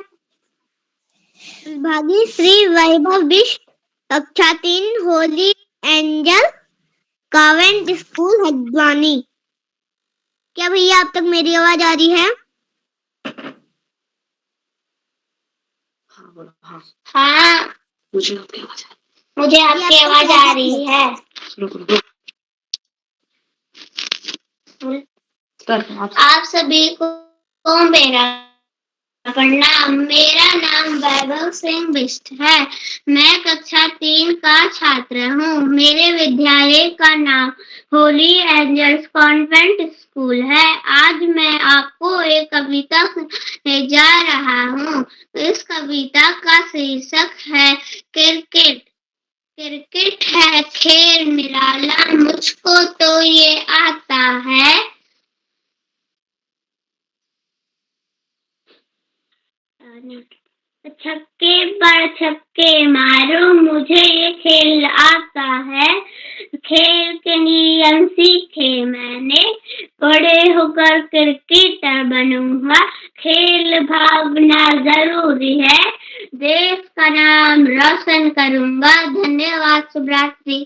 प्रतिभागी श्री वैभव बिष्ट, कक्षा 3, Holi angel convent school, Haldwani. क्या भैया अब तक मेरी आवाज आ रही है? हाँ, मुझे आपकी आवाज आ रही है। आप सभी को मेरा प्रणाम। मेरा नाम वैभव सिंह बिष्ट है। मैं कक्षा 3 का छात्र हूँ। मेरे विद्यालय का नाम होली एंजल्स कॉन्वेंट स्कूल है। आज मैं आपको एक कविता सुनाने जा रहा हूँ। इस कविता का शीर्षक है क्रिकेट। क्रिकेट है खेल निराला, मुझको तो ये आता है। छक्के पर छक्के मारो, मुझे ये खेल आता है। खेल के नियम सीखे मैंने, बड़े होकर क्रिकेटर बनूंगा। खेल भावना जरूरी है, देश का नाम रोशन करूंगा। धन्यवाद। शुभ रात्रि।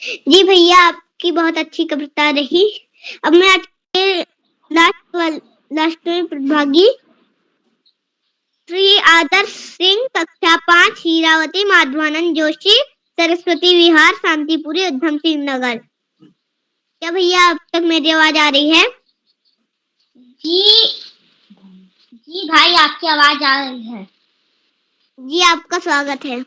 जी भैया, आपकी बहुत अच्छी कविता रही। अब मैं आज के लास्ट में प्रतिभागी श्री आदर्श सिंह, कक्षा 5, हीरावती माधवानंद जोशी सरस्वती विहार, शांतिपुरी, उधम सिंह नगर। क्या भैया अब तक मेरी आवाज आ रही है? जी भाई, आपकी आवाज आ रही है। जी, आपका स्वागत है।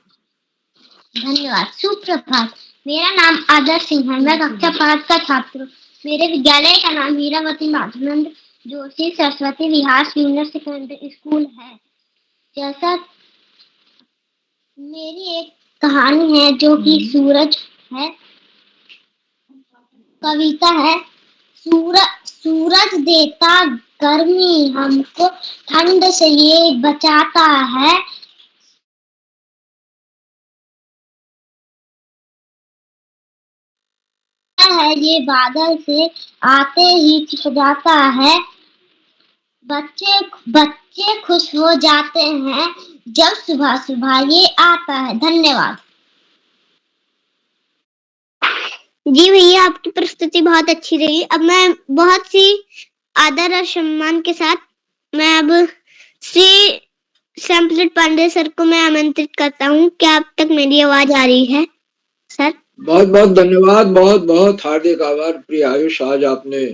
धन्यवाद। सुप्रभात। मेरा नाम आदर्श सिंह है। मैं कक्षा 5 का छात्र हूँ। मेरे विद्यालय का नाम Hirawati Madhavanand Joshi Saraswati Vihar senior secondary school है। जैसा मेरी एक कहानी है जो कि सूरज है। कविता है। सूरज देता गर्मी, हमको ठंड से ये बचाता है। ये बादल से आते ही छिप जाता है। बच्चे खुश हो जाते हैं जब सुबह सुबह ये आता है। धन्यवाद। जी भैया, आपकी प्रस्तुति बहुत अच्छी रही। अब मैं बहुत सी आदर और सम्मान के साथ मैं अब श्री श्यामप्रसाद पांडे सर को मैं आमंत्रित करता हूँ। क्या अब तक मेरी आवाज आ रही है सर? बहुत बहुत धन्यवाद, बहुत बहुत हार्दिक आभार प्रिय आयुष। आज आपने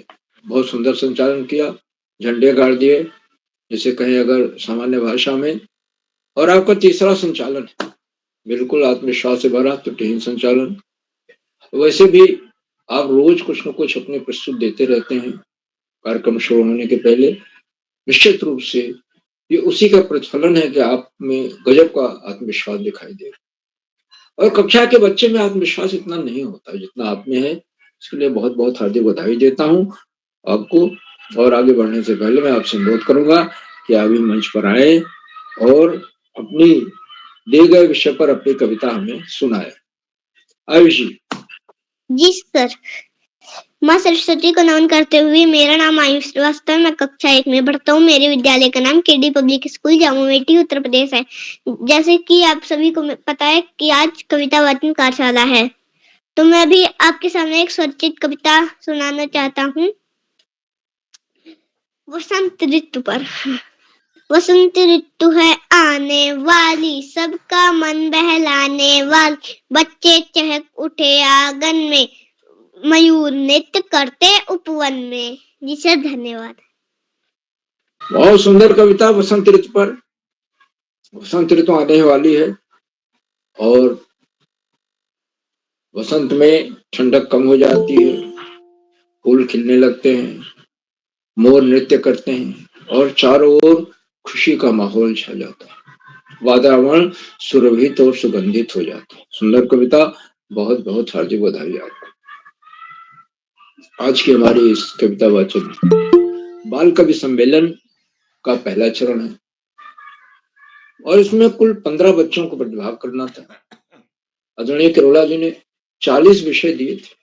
बहुत सुंदर संचालन किया, झंडे गाड़ दिए। जैसे कहें अगर सामान्य भाषा में, और आपका तीसरा संचालन है, बिल्कुल आत्मविश्वास से भरा त्रुटिहीन संचालन। वैसे भी आप रोज कुछ न कुछ अपने प्रस्तुत देते रहते हैं कार्यक्रम शुरू होने के पहले। निश्चित रूप से ये उसी का प्रतिफलन है कि आप में गजब का आत्मविश्वास दिखाई दे रहा है, और कक्षा के बच्चे में आत्मविश्वास इतना नहीं होता जितना आप में है। इसके लिए बहुत बहुत हार्दिक बधाई देता हूँ आपको। और आगे बढ़ने से पहले मैं आपसे अनुरोध करूंगा कि आप भी मंच पर आए और अपनी दिए गए विषय पर अपनी कविता हमें सुनाए। आयुष जी। जी सर। माँ सरस्वती को नमन करते हुए, मेरा नाम आयुष श्रीवास्तव है, मैं कक्षा 1 में पढ़ता हूँ। मेरे विद्यालय का नाम KD public school Jamu Amethi Uttar Pradesh है। जैसे कि आप सभी को पता है कि आज कविता वाचन कार्यशाला है, तो मैं भी आपके सामने एक स्वरचित कविता सुनाना चाहता हूँ वसंत ऋतु पर। वसंत ऋतु है आने वाली, सबका मन बहलाने वाली, बच्चे चहक उठे आंगन में, मयूर नृत्य करते उपवन में। जी सर, धन्यवाद। बहुत सुंदर कविता वसंत ऋतु पर। वसंत ऋतु आने वाली है और वसंत में ठंडक कम हो जाती है, फूल खिलने लगते हैं, मोर नृत्य करते हैं और चारों ओर खुशी का माहौल छा जाता है, वातावरण सुरभित और सुगंधित हो जाता है। सुंदर कविता, बहुत बहुत हार्दिक बधाई आपको। आज की हमारी इस कविता वाचन बाल कवि सम्मेलन का पहला चरण है और इसमें कुल 15 बच्चों को प्रतिभाग करना था। आदरणीय किरोड़ा जी ने 40 विषय दिए थे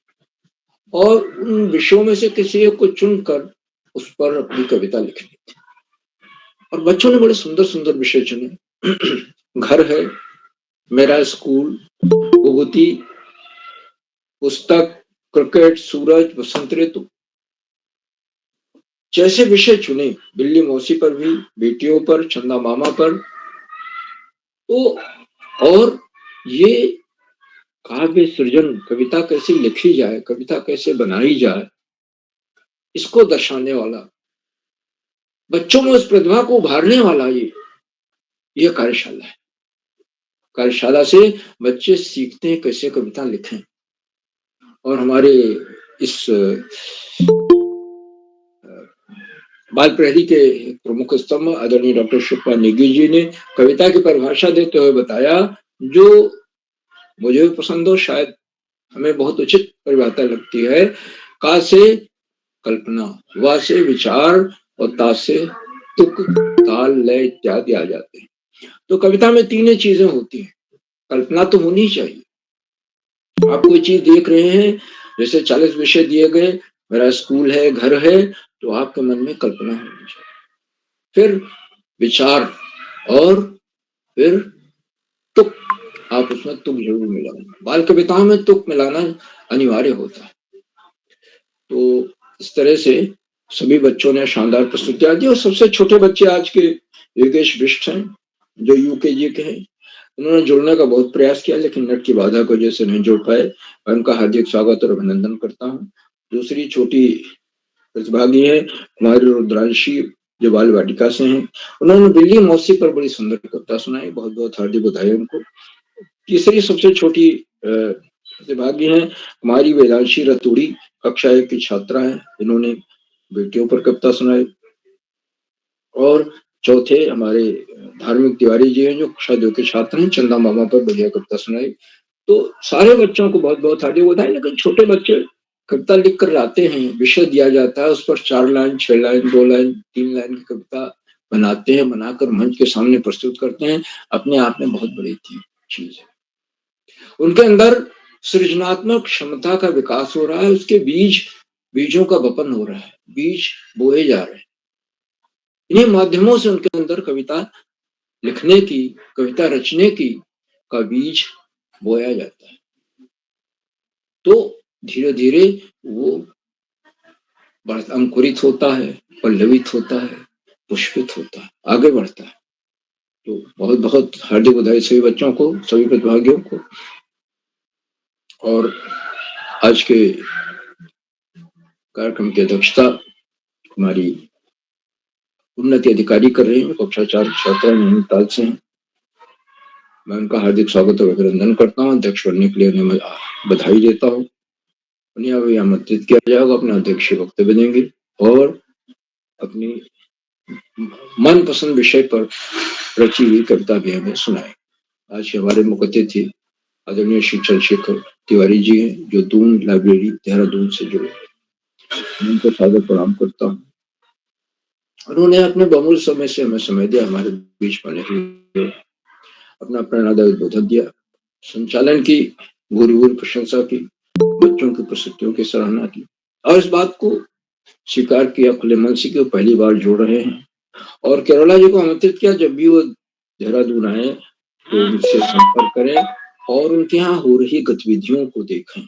और उन विषयों में से किसी एक को चुनकर उस पर अपनी कविता लिखनी थी, और बच्चों ने बड़े सुंदर सुंदर विषय चुने। घर है, मेरा स्कूल, विभूति, पुस्तक, क्रिकेट, सूरज, वसंत ऋतु जैसे विषय चुने। बिल्ली मौसी पर भी, बेटियों पर, चंदा मामा पर। तो और ये काव्य सृजन, कविता कैसे लिखी जाए, कविता कैसे बनाई जाए, इसको दर्शाने वाला, बच्चों में उस प्रतिभा को उभारने वाला ये कार्यशाला है। कार्यशाला से बच्चे सीखते हैं कैसे कविता लिखें। और हमारे इस बाल प्रहरी के प्रमुख स्तंभ आदरणीय डॉक्टर शिवपाल नेगी जी ने कविता की परिभाषा देते हुए बताया, जो मुझे भी पसंद हो, शायद हमें बहुत उचित परिभाषा लगती है। का से कल्पना, वा से विचार और ता से तुक, ताल, लय इत्यादि आ जाते हैं। तो कविता में तीन चीजें होती हैं। कल्पना तो होनी चाहिए। आप कोई चीज देख रहे हैं, जैसे 40 विषय दिए गए, मेरा स्कूल है, घर है, तो आपके मन में कल्पना होनी चाहिए। फिर विचार और फिर तुक, आप उसमें तुक जरूर मिलाओ। बाल कविताओं में तुक मिलाना अनिवार्य होता है। तो इस तरह से सभी बच्चों ने शानदार प्रस्तुतियां दी और सबसे छोटे बच्चे आज के योगेश बिष्ट हैं, जो यूकेजी के हैं। उन्होंने जुड़ने का बहुत प्रयास किया, लेकिन नेट की बाधा की वजह से नहीं जुड़ पाए। मैं उनका हार्दिक स्वागत और अभिनंदन करता हूँ। दूसरी छोटी प्रतिभागी है कुमारी रुद्रांशी, जो बाल वाटिका से हैं। उन्होंने बिल्ली मौसी पर बड़ी सुंदर कविता सुनाई, बहुत बहुत हार्दिक बधाई उनको। तीसरी सबसे छोटी प्रतिभागी है कुमारी वेदांशी रतूड़ी, कक्षा 1 की छात्रा है, इन्होंने बेटियों पर कविता सुनाई। और चौथे हमारे धार्मिक तिवारी जी हैं, जो कक्षा 2 के छात्र हैं, चंदा मामा पर बढ़िया कविता सुनाई। तो सारे बच्चों को बहुत बहुत हार्दिक बधाई। लेकिन छोटे बच्चे कविता लिख कर लाते हैं, विषय दिया जाता है, उस पर 4 लाइन, 6 लाइन, 2 लाइन, 3 लाइन की कविता बनाते हैं, बनाकर मंच के सामने प्रस्तुत करते हैं। अपने आप में बहुत बड़ी चीज है। उनके अंदर सृजनात्मक क्षमता का विकास हो रहा है, उसके बीजों का वपन हो रहा है, बीज बोए जा रहे हैं। इन्हीं माध्यमों से उनके अंदर कविता लिखने की, कविता रचने की का बीज बोया जाता है। तो धीरे धीरे वो अंकुरित होता है, पल्लवित होता है, पुष्पित होता है, आगे बढ़ता है। तो बहुत बहुत हार्दिक बधाई सभी बच्चों को, सभी प्रतिभागियों को। और आज के कार्यक्रम की अध्यक्षता हमारी उन्नति अधिकारी कर रहे हैं, कक्षा 4 छात्रा नैनीताल से हैं। मैं उनका हार्दिक स्वागत और अभिनंदन करता हूँ। अध्यक्ष बनने के लिए उन्हें बधाई देता हूँ। उन्हें अभी आमंत्रित किया जाएगा, अपने अध्यक्ष वक्तव्य देंगे और अपनी मनपसंद विषय पर रची हुई कविता भी हमें सुनाए। आज हमारे मुख्य अतिथि आदरणीय श्री चंद्रशेखर तिवारी जी हैं, जो दून लाइब्रेरी देहरादून से जुड़े। उनको सादर प्रणाम करता हूँ। उन्होंने अपने बहुमूल्य समय से हमें समय दिया, हमारे बीच बने हुए अपना प्रेरणादायक उद्बोधन दिया, संचालन की भूरी भूरी प्रशंसा की, बच्चों की प्रस्तुतियों की सराहना की और इस बात को स्वीकार किया खुले मन से कि वो पहली बार जोड़ रहे हैं और केरला जी को आमंत्रित किया, जब भी वो देहरादून आए तो उनसे संपर्क करें और उनके यहाँ हो रही गतिविधियों को देखें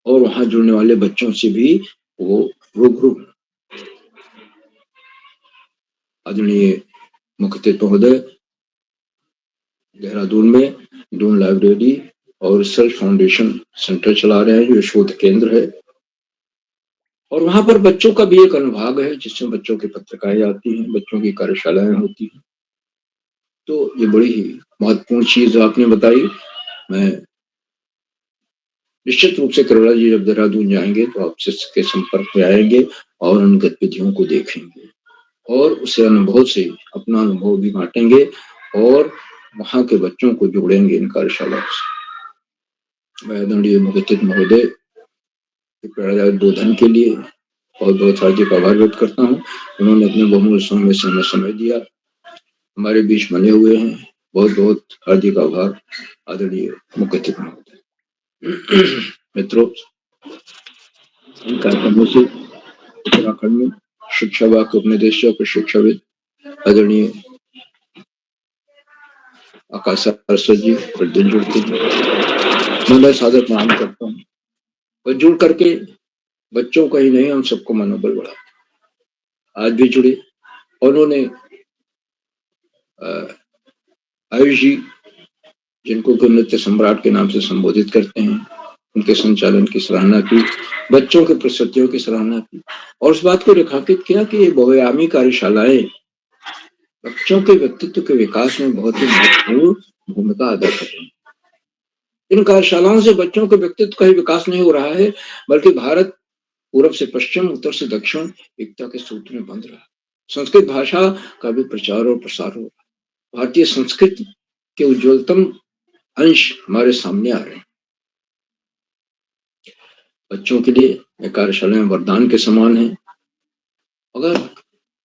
और वहां जुड़ने वाले बच्चों से भी वो रूबरू। आदरणीय मुख्य अतिथि महोदय देहरादून में दून लाइब्रेरी और रिसर्च फाउंडेशन सेंटर चला रहे हैं, जो शोध केंद्र है और वहां पर बच्चों का भी एक अनुभाग है, जिसमें बच्चों की पत्रिकाएं आती हैं, बच्चों की कार्यशालाएं होती हैं। तो ये बड़ी ही महत्वपूर्ण चीज आपने बताई। मैं निश्चित रूप से केरला जी जब देहरादून जाएंगे तो आपसे के संपर्क में आएंगे और उन गतिविधियों को देखेंगे और उसे अनुभव से अपना अनुभव भी बांटेंगे और वहां के बच्चों को जोड़ेंगे इन कार्यशालाओं से। मैं आदरणीय मुख्य अतिथि महोदय के उद्बोधन के लिए बहुत बहुत हार्दिक आभार व्यक्त करता हूँ। उन्होंने अपने बहुमूल्य समय से हमें समय दिया, हमारे बीच बने हुए हैं। बहुत बहुत हार्दिक आभार आदरणीय मुख्य अतिथि महोदय। मित्रों, इन कार्यक्रमों से उत्तराखंड में शिक्षा विभाग के उपनिदेशक और शिक्षाविद आदरणीय आकाश सरस्वती जी प्रतिदिन जुड़ते हैं। मैं सादर प्रणाम करता हूँ और जुड़ करके बच्चों का ही नहीं, हम सबको मनोबल बढ़ा। आज भी जुड़े और उन्होंने आयुष जी, जिनको कि नृत्य सम्राट के नाम से संबोधित करते हैं, उनके संचालन की सराहना की, बच्चों के प्रस्तुतियों की सराहना की और उस बात को रेखांकित किया कि ये बहुआयामी कार्यशालाएं बच्चों के व्यक्तित्व के विकास में बहुत ही महत्वपूर्ण भूमिका अदा कर रही है। इन कार्यशालाओं से बच्चों के व्यक्तित्व का ही विकास नहीं हो रहा है, बल्कि भारत पूर्व से पश्चिम, उत्तर से दक्षिण एकता के सूत्र में बंध रहा है। संस्कृत भाषा का भी प्रचार और प्रसार हो रहा है। भारतीय संस्कृति के उज्ज्वलतम अंश हमारे सामने आ रहे हैं। बच्चों के लिए ये कार्यशालाएं वरदान के समान है। अगर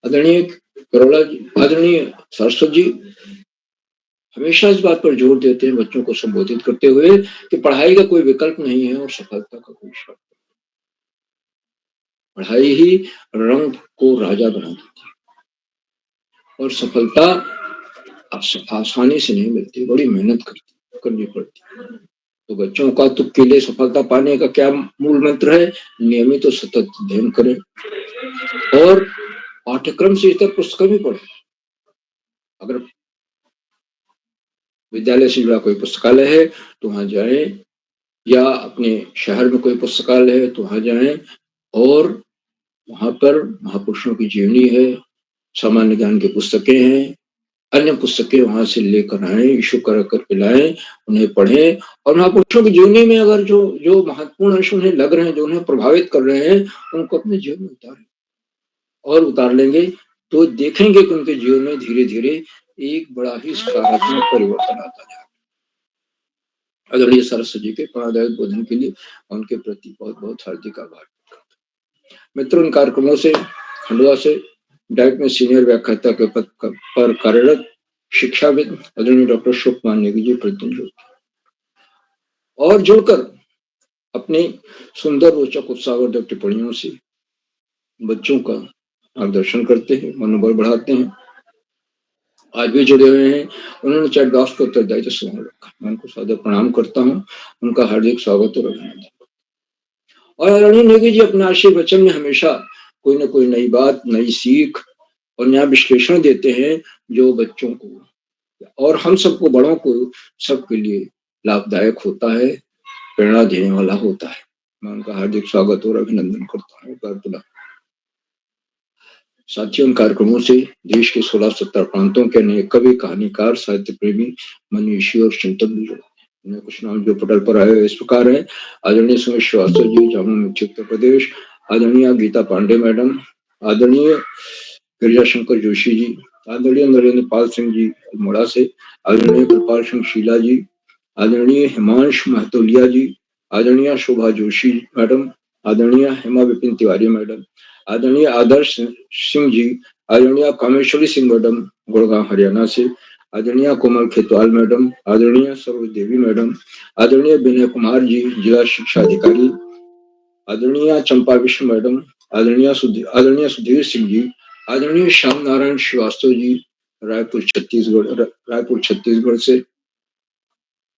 आदरणीय करोड़ा जी, आदरणीय सरस्वती जी हमेशा इस बात पर जोर देते हैं बच्चों को संबोधित करते हुए कि पढ़ाई का कोई विकल्प नहीं है और सफलता का कोई शर्त नहीं। पढ़ाई ही रंग को राजा बना देती है और सफलता आसानी से नहीं मिलती, बड़ी मेहनत करनी पड़ती है। तो बच्चों का तुक के लिए सफलता पाने का क्या मूल मंत्र है? नियमित और सतत अध्ययन करें और पाठ्यक्रम से इतर पुस्तकें भी पढ़ें। अगर विद्यालय से जुड़ा कोई पुस्तकालय है तो वहां जाएं, या अपने शहर में कोई पुस्तकालय है तो वहां जाएं और वहां पर महापुरुषों की जीवनी है, सामान्य ज्ञान की पुस्तकें हैं, अन्य पुस्तकें वहां से लेकर आए, इशू कर लाएं, उन्हें पढ़ें और महापुरुषों की जीवनी में अगर जो जो महत्वपूर्ण अंश उन्हें लग रहे हैं, जो उन्हें प्रभावित कर रहे हैं, उनको अपने जीवन में उतारें और उतार लेंगे तो देखेंगे कि उनके जीवन में धीरे धीरे एक बड़ा ही सकारात्मक परिवर्तन आता जाएगा। आदरणीय सरस्वती जी के प्रेरणादायक बोधन के लिए उनके प्रति बहुत बहुत हार्दिक आभार। मित्रों, इन कार्यक्रमों से खंडवा से डाइट में सीनियर व्याख्याता के पद पर कार्यरत शिक्षाविद आदरणीय डॉक्टर शुभ कुमार नेगी जी प्रतिदिन जुड़ते और जुड़कर अपनी सुंदर रोचक उत्साहवर्धक टिप्पणियों से बच्चों का मार्गदर्शन करते हैं, मनोबल बढ़ाते हैं। आज भी जुड़े हुए हैं। उन्होंने चैट बॉक्स को उत्तरदायित्व संभाल रखा। मैं उनको सादर प्रणाम करता हूँ, उनका हार्दिक स्वागत और अभिनंदन। और आदरणीय नेगी जी अपने आशीर्वाद वचन में हमेशा कोई ना कोई नई बात, नई सीख और नया विश्लेषण देते हैं, जो बच्चों को और हम सबको, बड़ों को, सबके लिए लाभदायक होता है, प्रेरणा देने वाला होता है। मैं उनका हार्दिक स्वागत और अभिनंदन करता हूँ। साथियों, इन कार्यक्रमों से देश के 16-17 प्रांतों के अनेक कवि, कहानीकार, साहित्य प्रेमी, मनीषी और चिंतक भी जुड़े। इनमें कुछ नाम जो पटल पर आए इस प्रकार है: आदरणीय सुमित श्रीवास्तव जी, जामुन मिर्ची, उत्तर प्रदेश; आदरणीय गीता पांडे मैडम; आदरणीय गिरिजा शंकर जोशी जी; आदरणीय नरेंद्र पाल सिंह जी अल्मोड़ा से; आदरणीय कृपाल सिंह शीला जी; आदरणीय हिमांश महतोलिया जी; आदरणीय शोभा जोशी मैडम; आदरणीय हेमा विपिन तिवारी मैडम; आदरणीय आदर्श सिंह जी; आदरणीय कामेश्वरी सिंह मैडम गुड़गांव हरियाणा से; आदरणीय कोमल खेतवाल मैडम; आदरणीय सरोज देवी मैडम; आदरणीय विनय कुमार जी, जिला शिक्षा अधिकारी; आदरणीय चंपा विश्व मैडम; आदरणीय सुधीर सिंह जी; आदरणीय श्याम नारायण श्रीवास्तव जी, रायपुर छत्तीसगढ़ से;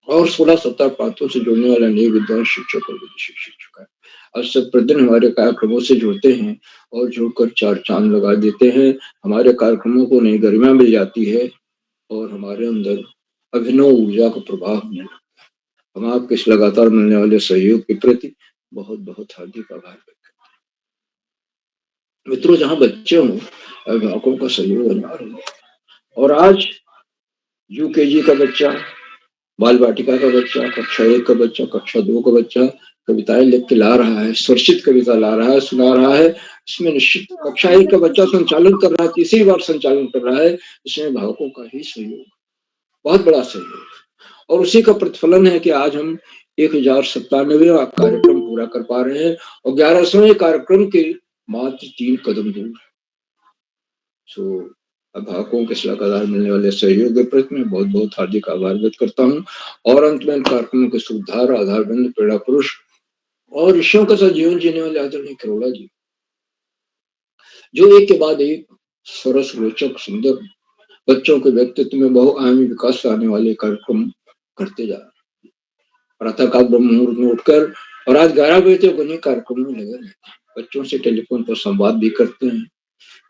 और 16-17 प्रांतों से जुड़ने वाले अनेक विद्वान शिक्षक और विदेशी शिक्षक हैं। आज सब प्रतिदिन हमारे कार्यक्रमों से जुड़ते हैं और जुड़कर चार चांद लगा देते हैं। हमारे कार्यक्रमों को नई गरिमा मिल जाती है और हमारे अंदर अभिनव ऊर्जा का प्रभाव होने लगता है। हम आपके इस लगातार मिलने वाले सहयोग के प्रति बहुत बहुत हार्दिक आभार व्यक्त करते हैं। मित्रों, जहाँ बच्चे हों, अभिभावकों का सहयोग अनिवार्य है। और आज यूकेजी का बच्चा, बाल वाटिका का बच्चा, कक्षा 1 का बच्चा, कक्षा 2 का बच्चा कविताएं लिख के ला रहा है, स्वरचित कविता ला रहा है, सुना रहा है। इसमें निश्चित कक्षा 1 का बच्चा संचालन कर रहा है, तीसरी बार संचालन कर रहा है। इसमें भावकों का ही सहयोग, बहुत बड़ा सहयोग, और उसी का प्रतिफलन है कि आज हम 1097वां कार्यक्रम पूरा कर पा रहे हैं और 1100वें कार्यक्रम के मात्र 3 कदम दूर। अभिभावकों के लगातार मिलने वाले सहयोग के प्रति मैं बहुत बहुत हार्दिक आभार व्यक्त करता हूँ। और अंत में इन कार्यक्रमों के सूत्रधार, आधारबंद, प्रेरणा पुरुष और ऋषियों के साथ जीवन जीने वाले आदरणीय करोड़ा जी, जो एक के बाद एक सरस, रोचक, सुंदर बच्चों के व्यक्तित्व में बहुआयामी विकास लाने वाले कार्यक्रम करते जा रहे हैं। प्रातःकाल ब्रह्म मुहूर्त में उठकर और आज 11 बजे तक उन्हीं कार्यक्रमों में लगे रहते हैं। बच्चों से टेलीफोन पर संवाद भी करते हैं,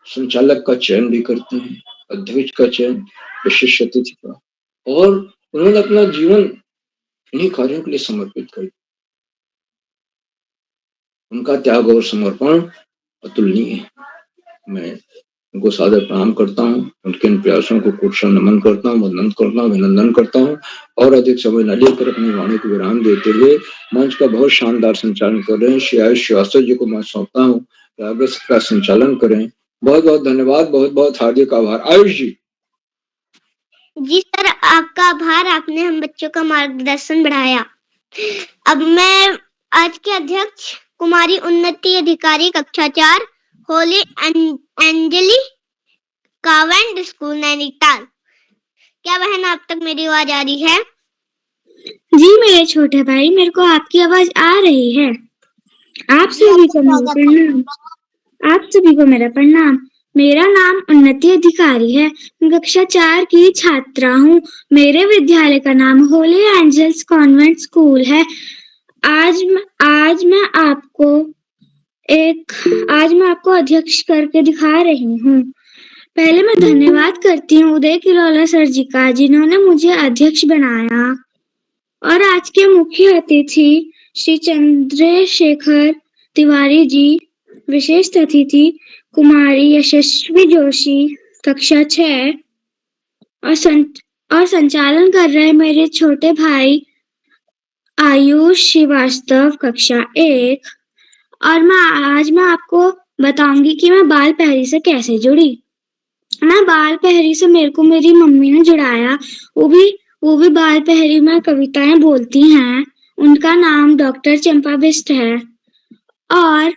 संचालक का चयन भी करते हैं, अध्यक्ष का चयन, विशिष्ट अतिथि का, और उन्होंने अपना जीवन इन्हीं कार्यों के लिए समर्पित कर दिया। उनका त्याग और समर्पण अतुलनीय है। मैं उनको सादर प्रणाम करता हूँ, उनके इन प्रयासों को कोटि नमन करता हूँ, वंदन करता हूँ, अभिनंदन करता हूँ। और अधिक समय न लेकर अपनी वाणी को विराम देते हुए मंच का बहुत शानदार संचालन कर रहे हैं श्री आयुष श्रीवास्तव जी को मैं सौंपता हूँ, आगे का संचालन करें। बहुत बहुत धन्यवाद, बहुत बहुत हार्दिक आभार। आयुष जी। जी सर, आपका आभार, आपने हम बच्चों का मार्गदर्शन बढ़ाया। अब मैं आज के अध्यक्ष कुमारी उन्नति अधिकारी कक्षा 4 होली एंजली कावेंट स्कूल नैनीताल। क्या बहन आप तक मेरी आवाज आ रही है? जी मेरे छोटे भाई, मेरे को आपकी आवाज आ रही है। आप सभी को मेरा प्रणाम। आप सभी को मेरा प्रणाम। मेरा नाम उन्नति अधिकारी है। मैं कक्षा 4 की छात्रा हूँ। मेरे विद्यालय का नाम होली एंजल्स कॉन्वेंट स्कूल है। आज मैं आपको अध्यक्ष करके दिखा रही हूँ। पहले मैं धन्यवाद करती हूँ उदय किरोला सर जी का, जिन्होंने मुझे अध्यक्ष बनाया। और आज के मुख्य अतिथि श्री चंद्रशेखर तिवारी जी, विशिष्ट अतिथि कुमारी यशस्वी जोशी कक्षा 6, और संचालन कर रहे मेरे छोटे भाई आयुष श्रीवास्तव कक्षा 1। और आज मैं आपको बताऊंगी कि मैं बाल पहरी से कैसे जुड़ी। मैं बाल पहरी से मेरे को मेरी मम्मी ने जुड़ाया। वो भी बाल पहरी में कविताएं बोलती हैं। उनका नाम डॉक्टर चंपा बिस्ट है। और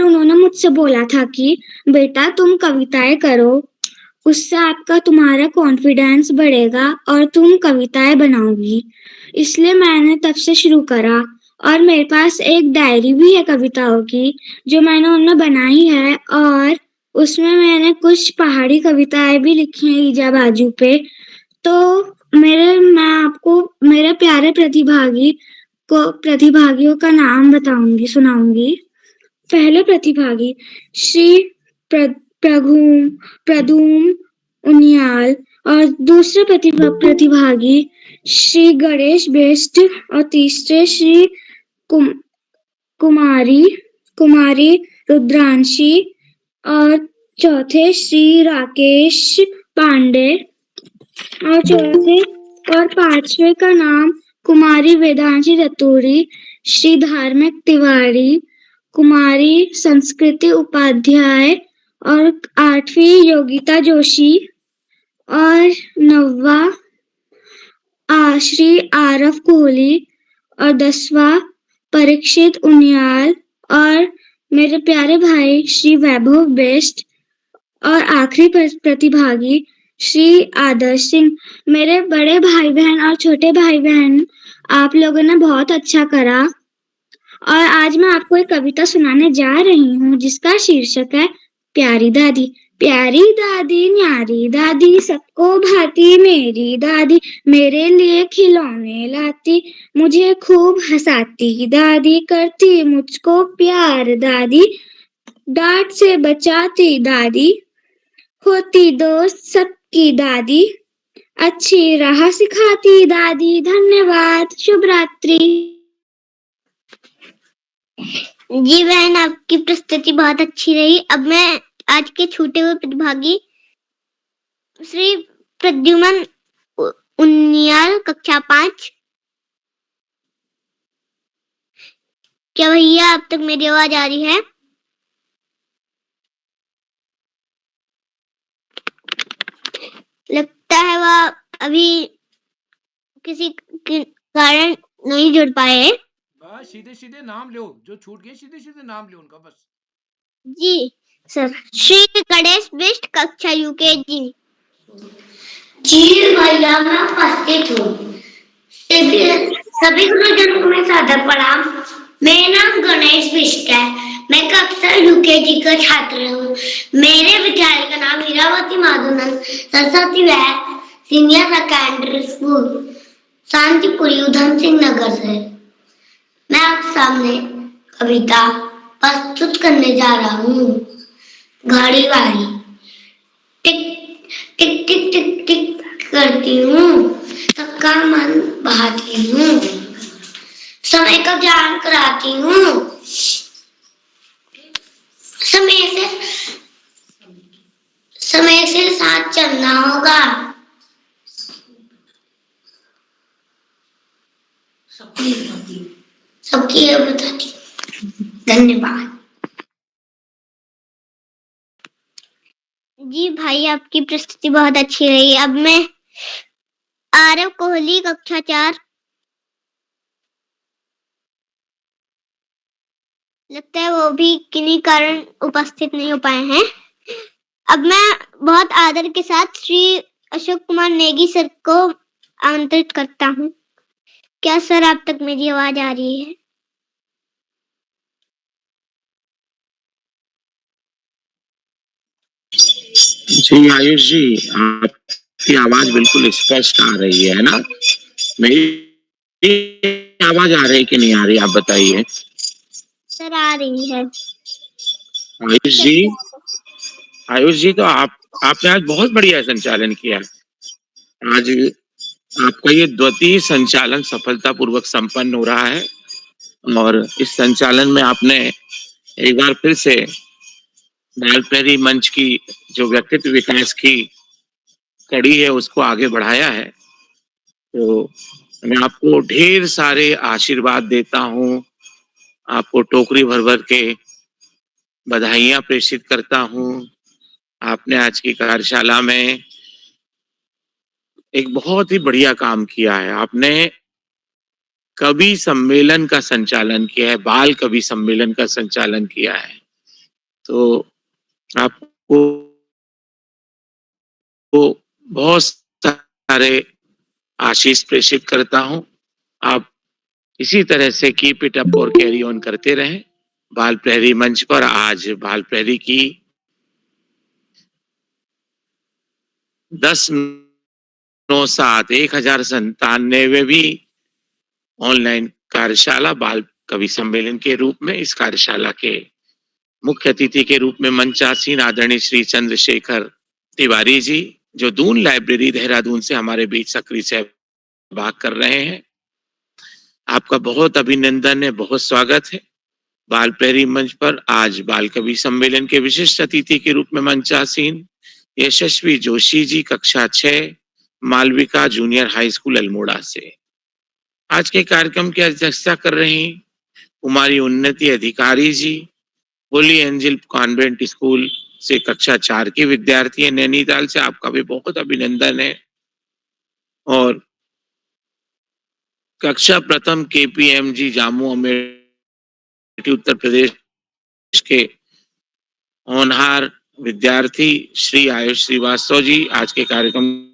उन्होंने मुझसे बोला था कि बेटा तुम कविताएं करो, उससे तुम्हारा कॉन्फिडेंस बढ़ेगा और तुम कविताएं बनाओगी। इसलिए मैंने तब से शुरू करा। और मेरे पास एक डायरी भी है कविताओं की, जो मैंने उनमें बनाई है। और उसमें मैंने कुछ पहाड़ी कविताएं भी लिखी हैं ईजा बाजू पे। तो मैं आपको मेरे प्यारे प्रतिभागियों का नाम सुनाऊंगी। पहले प्रतिभागी श्री प्रदूम उनियाल, और दूसरे प्रतिभागी श्री गणेश बेस्ट, और तीसरे श्री कुमारी रुद्रांशी, और चौथे श्री राकेश पांडे और चौथे और पांचवे का नाम कुमारी वेदांशी रतूड़ी, श्री धार्मिक तिवारी, कुमारी संस्कृति उपाध्याय और आठवीं योगिता जोशी और नौवा श्री आरफ कोहली और 10वां परीक्षित उनियाल और मेरे प्यारे भाई श्री वैभव बेस्ट और आखिरी प्रतिभागी श्री आदर्श सिंह। मेरे बड़े भाई बहन और छोटे भाई बहन, आप लोगों ने बहुत अच्छा करा और आज मैं आपको एक कविता सुनाने जा रही हूँ जिसका शीर्षक है प्यारी दादी। प्यारी दादी न्यारी दादी, सबको भाती मेरी दादी, मेरे लिए खिलौने लाती, मुझे खूब हंसाती दादी, करती मुझको प्यार दादी, डांट से बचाती दादी, होती दोस्त सबकी दादी, अच्छी राह सिखाती दादी। धन्यवाद, शुभ रात्रि। जी बहन, आपकी प्रस्तुति बहुत अच्छी रही। अब मैं आज के छूटे हुए प्रतिभागी श्री प्रद्युमन उनियाल, कक्षा 5। क्या भैया आप तक मेरी आवाज आ रही है? लगता है वह अभी किसी कारण नहीं जुड़ पाए। बस सीधे सीधे नाम लो, जो छूट गए सीधे सीधे नाम लो उनका बस। जी सर। श्री गणेश बिष्ट, कक्षा यूकेजी। जी भैया, मैं उपस्थित हूँ। सभी गुरुजनों को मैं सादर प्रणाम। मेरा नाम गणेश बिष्ट है। मैं कक्षा यूकेजी का छात्र हूँ। मेरे विद्यालय का नाम हीरावती माधवनंद सरस्वती वैद्य senior secondary school, Shantipuri, Udham Singh Nagar से। मैं आप सामने कविता प्रस्तुत करने जा रहा हूँ। घड़ी वाली। टिक टिक टिक टिक टिक करती हूँ, सबका मन बहाती हूँ, समय का ज्ञान कराती हूँ, समय से साथ चलना होगा, सबकी ये बताती हूँ। धन्यवाद। जी भाई, आपकी प्रस्तुति बहुत अच्छी रही। अब मैं आरव कोहली, कक्षा 4। लगता है वो भी किन्हीं कारण उपस्थित नहीं हो पाए हैं। अब मैं बहुत आदर के साथ श्री अशोक कुमार नेगी सर को आमंत्रित करता हूँ। क्या सर आप तक मेरी आवाज आ रही है? जी आयुष जी, आपकी आवाज बिल्कुल स्पष्ट आ रही है ना? मेरी आवाज आ रही कि नहीं आ रही, आप बताइए। सर आ रही है। आयुष जी तो आपने आज बहुत बढ़िया संचालन किया। आज आपका ये द्वितीय संचालन सफलतापूर्वक संपन्न हो रहा है और इस संचालन में आपने एक बार फिर से बाल प्रहरी मंच की जो व्यक्तित्व विकास की कड़ी है उसको आगे बढ़ाया है। तो मैं आपको ढेर सारे आशीर्वाद देता हूँ, आपको टोकरी भर भर के बधाइयां प्रेषित करता हूँ। आपने आज की कार्यशाला में एक बहुत ही बढ़िया काम किया है। आपने कवि सम्मेलन का संचालन किया है, बाल कवि सम्मेलन का संचालन किया है। तो आपको बहुत सारे आशीष प्रेषित करता हूँ। आप इसी तरह से कीप इट अप और कैरी ऑन करते रहें। बाल प्रहरी मंच पर आज बाल प्रहरी की 10/9/7/1097वीं ऑनलाइन कार्यशाला बाल कवि सम्मेलन के रूप में, इस कार्यशाला के मुख्य अतिथि के रूप में मंचासीन आदरणीय श्री चंद्रशेखर तिवारी जी, जो दून लाइब्रेरी देहरादून से हमारे बीच सक्रिय सहभाग कर रहे हैं। आपका बहुत अभिनंदन है, बहुत स्वागत है। बाल प्रहरी मंच पर आज बाल कवि सम्मेलन के विशिष्ट अतिथि के रूप में मंचासीन यशस्वी जोशी जी, कक्षा 6, Malvika junior high school Almora से। आज के कार्यक्रम की अध्यक्षता कर रही कुमारी उन्नति अधिकारी जी, होली एंजल कॉन्वेंट स्कूल से कक्षा 4 की विद्यार्थी है नैनीताल से, आपका भी बहुत अभिनंदन है। और कक्षा प्रथम KPMG जामू अमेठी उत्तर प्रदेश के होनहार विद्यार्थी श्री आयुष श्रीवास्तव जी आज के कार्यक्रम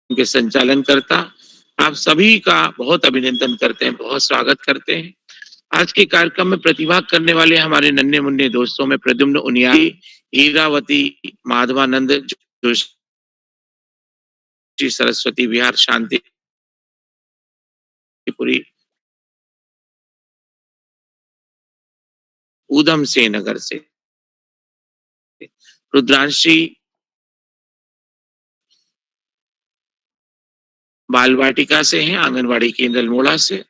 के संचालन करता। आप सभी का बहुत अभिनंदन करते हैं, बहुत स्वागत करते हैं। आज के कार्यक्रम में प्रतिभाग करने वाले हमारे नन्हे मुन्ने दोस्तों में प्रद्युम्न उनियाली, हीरावती, माधवानंद जोशी, सरस्वती विहार शांतिपुरी, ऊधम सिंह नगर से, रुद्रांशी बाल वाटिका से हैं, आंगनवाड़ी केंद्र अल्मोड़ा से,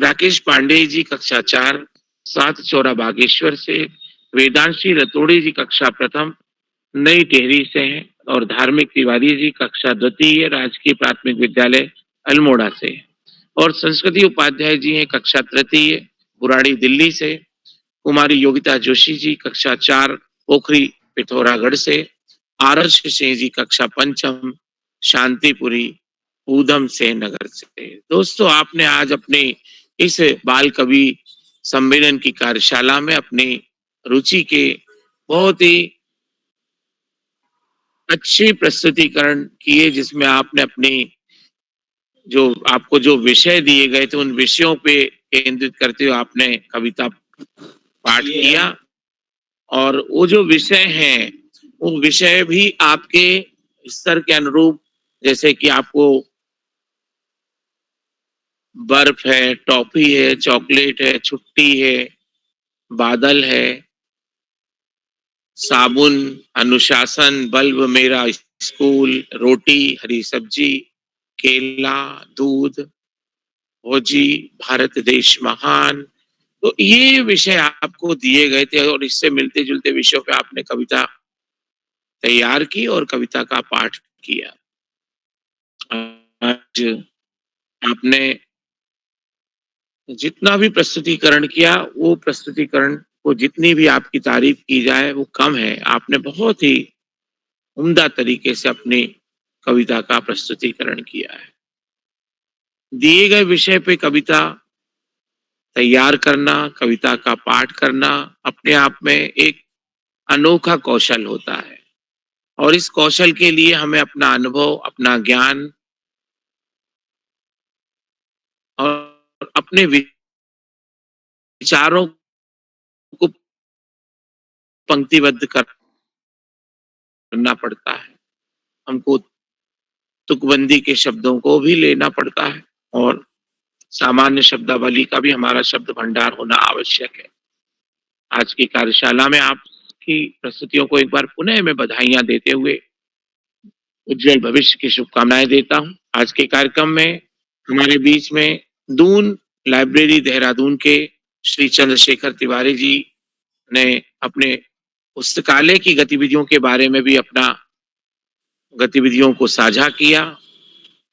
राकेश पांडे जी कक्षा 4, 7 चौरा बागेश्वर से, वेदांशी रतोड़ी जी कक्षा प्रथम नई टेहरी से हैं, और धार्मिक तिवारी जी कक्षा 2 राजकीय प्राथमिक विद्यालय अल्मोड़ा से, और संस्कृति उपाध्याय जी हैं कक्षा 3 बुराड़ी दिल्ली से, कुमारी योगिता जोशी जी कक्षा 4 पोखरी पिथौरागढ़ से, आरस सिंह जी कक्षा 5 शांतिपुरी ऊधम सिंह नगर से। दोस्तों, आपने आज अपने इस बाल कवि सम्मेलन की कार्यशाला में अपनी रुचि के बहुत ही अच्छी प्रस्तुतिकरण किए, जिसमें आपने अपनी जो आपको जो विषय दिए गए थे उन विषयों पे केंद्रित करते हुए आपने कविता पाठ किया, और वो जो विषय हैं वो विषय भी आपके स्तर के अनुरूप, जैसे कि आपको बर्फ है, टॉफी है, चॉकलेट है, छुट्टी है, बादल है, साबुन, अनुशासन, बल्ब मेरा स्कूल, रोटी, हरी सब्जी, केला, दूध, फौजी, भारत देश महान, तो ये विषय आपको दिए गए थे और इससे मिलते जुलते विषयों पे आपने कविता तैयार की और कविता का पाठ किया। आज आपने जितना भी प्रस्तुतिकरण किया, वो प्रस्तुतिकरण को जितनी भी आपकी तारीफ की जाए वो कम है। आपने बहुत ही उम्दा तरीके से अपनी कविता का प्रस्तुतिकरण किया है। दिए गए विषय पे कविता तैयार करना, कविता का पाठ करना अपने आप में एक अनोखा कौशल होता है, और इस कौशल के लिए हमें अपना अनुभव, अपना ज्ञान और अपने विचारों को पंक्तिबद्ध करना पड़ता है। हमको तुकबंदी के शब्दों को भी लेना पड़ता है, और सामान्य शब्दावली का भी हमारा शब्द भंडार होना आवश्यक है। आज की कार्यशाला में आपकी प्रस्तुतियों को एक बार पुनः मैं बधाइयां देते हुए उज्जवल भविष्य की शुभकामनाएं देता हूं। आज के कार्यक्रम में हमारे बीच में दून लाइब्रेरी देहरादून के श्री चंद्रशेखर तिवारी जी ने अपने पुस्तकालय की गतिविधियों के बारे में भी अपना गतिविधियों को साझा किया।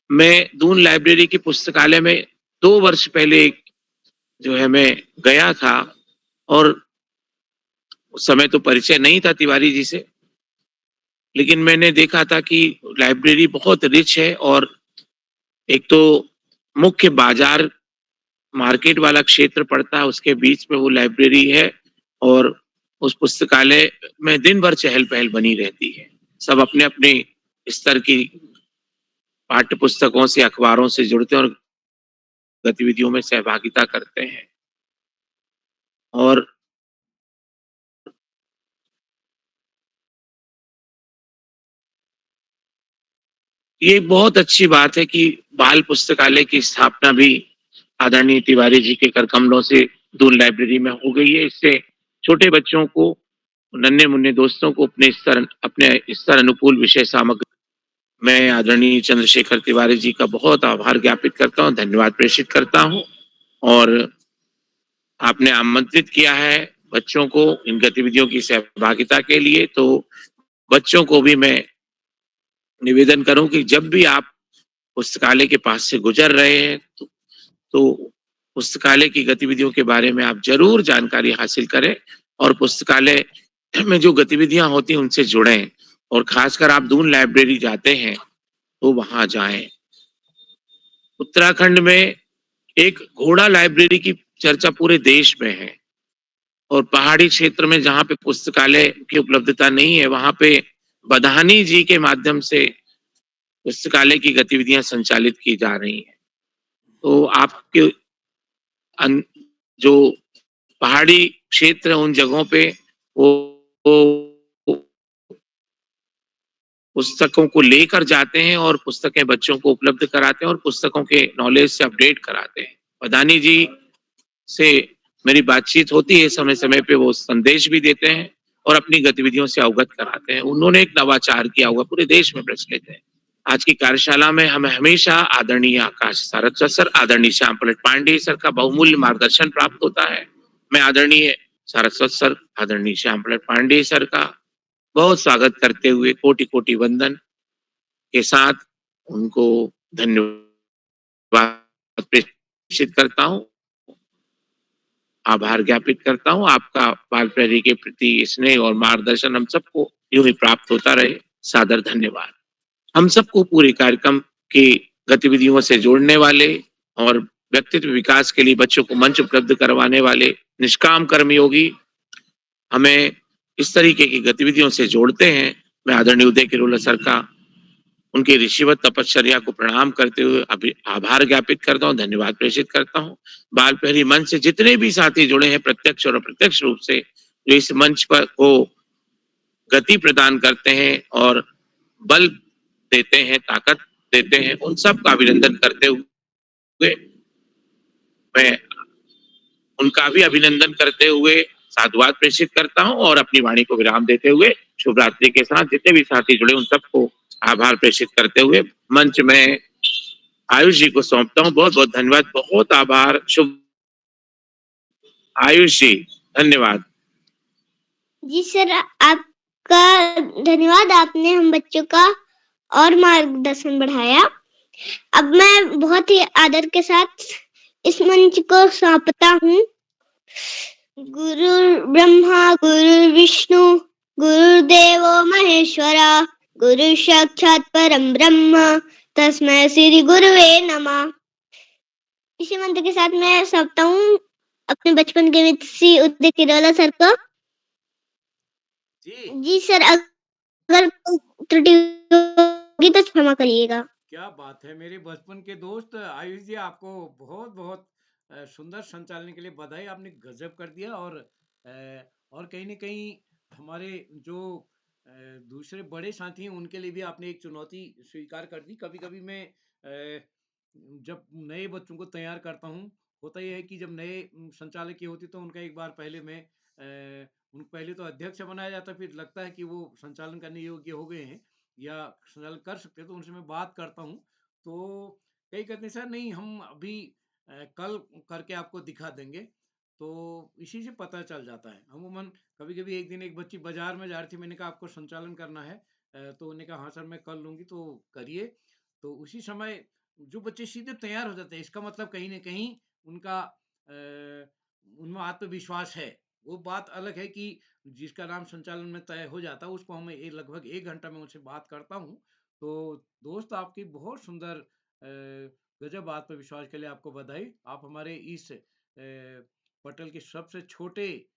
मैं दून लाइब्रेरी की पुस्तकालय में 2 वर्ष पहले जो है मैं गया था, और उस समय तो परिचय नहीं था तिवारी जी से, लेकिन मैंने देखा था कि लाइब्रेरी बहुत रिच है, और एक तो मुख्य बाजार मार्केट वाला क्षेत्र पड़ता है, उसके बीच में वो लाइब्रेरी है, और उस पुस्तकालय में दिन भर चहल पहल बनी रहती है। सब अपने अपने स्तर की पाठ्य पुस्तकों से, अखबारों से जुड़ते हैं और गतिविधियों में सहभागिता करते हैं, और ये बहुत अच्छी बात है कि बाल पुस्तकालय की स्थापना भी आदरणीय तिवारी जी के कर कमलों से दून लाइब्रेरी में हो गई है। इससे छोटे बच्चों को, नन्हे मुन्ने दोस्तों को अपने स्तर अनुकूल विषय सामग्री, मैं आदरणीय चंद्रशेखर तिवारी जी का बहुत आभार ज्ञापित करता हूँ, धन्यवाद प्रेषित करता हूँ। और आपने आमंत्रित किया है बच्चों को इन गतिविधियों की सहभागिता के लिए, तो बच्चों को भी मैं निवेदन करूं कि जब भी आप पुस्तकालय के पास से गुजर रहे हैं तो पुस्तकालय की गतिविधियों के बारे में आप जरूर जानकारी हासिल करें और पुस्तकालय में जो गतिविधियां होती हैं उनसे जुड़ें, और खासकर आप दून लाइब्रेरी जाते हैं तो वहां जाएं। उत्तराखंड में एक घोड़ा लाइब्रेरी की चर्चा पूरे देश में है, और पहाड़ी क्षेत्र में जहां पे पुस्तकालय की उपलब्धता नहीं है वहां पे बधानी जी के माध्यम से पुस्तकालय की गतिविधियां संचालित की जा रही हैं। तो आपके जो पहाड़ी क्षेत्र है उन जगहों पे वो पुस्तकों को लेकर जाते हैं और पुस्तकें बच्चों को उपलब्ध कराते हैं और पुस्तकों के नॉलेज से अपडेट कराते हैं। बदानी जी से मेरी बातचीत होती है समय समय पे, वो संदेश भी देते हैं और अपनी गतिविधियों से अवगत कराते हैं। उन्होंने एक नवाचार किया हुआ पूरे देश में प्रचलित है। आज की कार्यशाला में हमें हमेशा आदरणीय आकाश सारस्वत सर, आदरणीय श्याम पलट पांडे सर का बहुमूल्य मार्गदर्शन प्राप्त होता है। मैं आदरणीय सारस्वत सर, आदरणीय श्याम पलट पांडे सर का बहुत स्वागत करते हुए कोटि कोटि वंदन के साथ उनको धन्यवाद प्रेषित करता हूँ, आभार ज्ञापित करता हूँ। आपका बाल प्रहरी के प्रति स्नेह और मार्गदर्शन हम सबको यूं ही प्राप्त होता रहे। सादर धन्यवाद। हम सबको पूरे कार्यक्रम की गतिविधियों से जोड़ने वाले और व्यक्तित्व विकास के लिए बच्चों को मंच उपलब्ध करवाने वाले निष्काम कर्मयोगी हमें इस तरीके की गतिविधियों से जोड़ते हैं। मैं आदरणीय उदय किरोला सर का उनकी ऋषिवत तपश्चर्या को प्रणाम करते हुए अभी आभार ज्ञापित करता हूँ, धन्यवाद प्रेषित करता हूँ। बाल प्रहरी मंच से जितने भी साथी जुड़े हैं प्रत्यक्ष और अप्रत्यक्ष रूप से, जो इस मंच पर को गति प्रदान करते हैं और बल देते हैं, ताकत देते हैं, उन सब का अभिनंदन करते हुए मैं उनका भी अभिनंदन करते हुए साधुवाद प्रेषित करता हूं और अपनी वाणी को विराम देते हुए शुभ रात्रि के साथ जितने भी साथी जुड़े उन सबको आभार प्रेषित करते हुए मंच में आयुष जी को सौंपता हूं। बहुत बहुत धन्यवाद, बहुत आभार। शुभ आयुष जी, धन्यवाद। जी सर, आपका धन्यवाद, आपने हम बच्चों का और मार्गदर्शन बढ़ाया। अब मैं बहुत ही आदर के साथ इस मंच को सौंपता हूँ। गुरु ब्रह्मा गुरु विष्णु गुरुदेवो महेश्वरा गुरु साक्षात परम ब्रह्म तस्मै श्री गुरुवे नमः। इसी मंत्र के साथ मैं सौंपता हूँ अपने बचपन के मित्र श्री उदय किरोला सर को। जी सर, अगर त्रुटि होगी तो क्षमा करिएगा। क्या बात है मेरे बचपन के दोस्त आयुष जी, आपको बहुत बहुत सुंदर संचालन के लिए बधाई। आपने गजब कर दिया। और कहीं न कहीं हमारे जो दूसरे बड़े साथी हैं उनके लिए भी आपने एक चुनौती स्वीकार कर दी। कभी-कभी मैं जब नए बच्चों को तैयार करता हूँ, होता ये है कि जब नए संचालक की होती तो उनका एक बार पहले मैं उनको पहले तो अध्यक्ष बनाया जाता, फिर लगता है कि वो संचालन करने योग्य हो गए हैं या संचालन कर सकते हैं, तो उनसे मैं बात करता हूँ। तो कई कहते हैं सर नहीं, हम अभी कल करके आपको दिखा देंगे। तो इसी से पता चल जाता है। अमूमन कभी-कभी एक दिन एक बच्ची बाज़ार में जा रही थी, मैंने कहा आपको संचालन करना है? तो उन्होंने कहा हाँ सर मैं कर लूँगी, तो करिए। तो उसी समय जो बच्चे सीधे तैयार हो जाते हैं, इसका मतलब कहीं न कहीं उनका उनमें आत्मविश्वास है। वो बात अलग है कि जिसका नाम संचालन में तय हो जाता है, उसको हम लगभग 1 घंटा में उनसे बात करता हूँ। तो दोस्त, आपकी बहुत सुंदर गजब आत्मविश्वास के लिए आपको बधाई। आप हमारे इस पटल के सबसे छोटे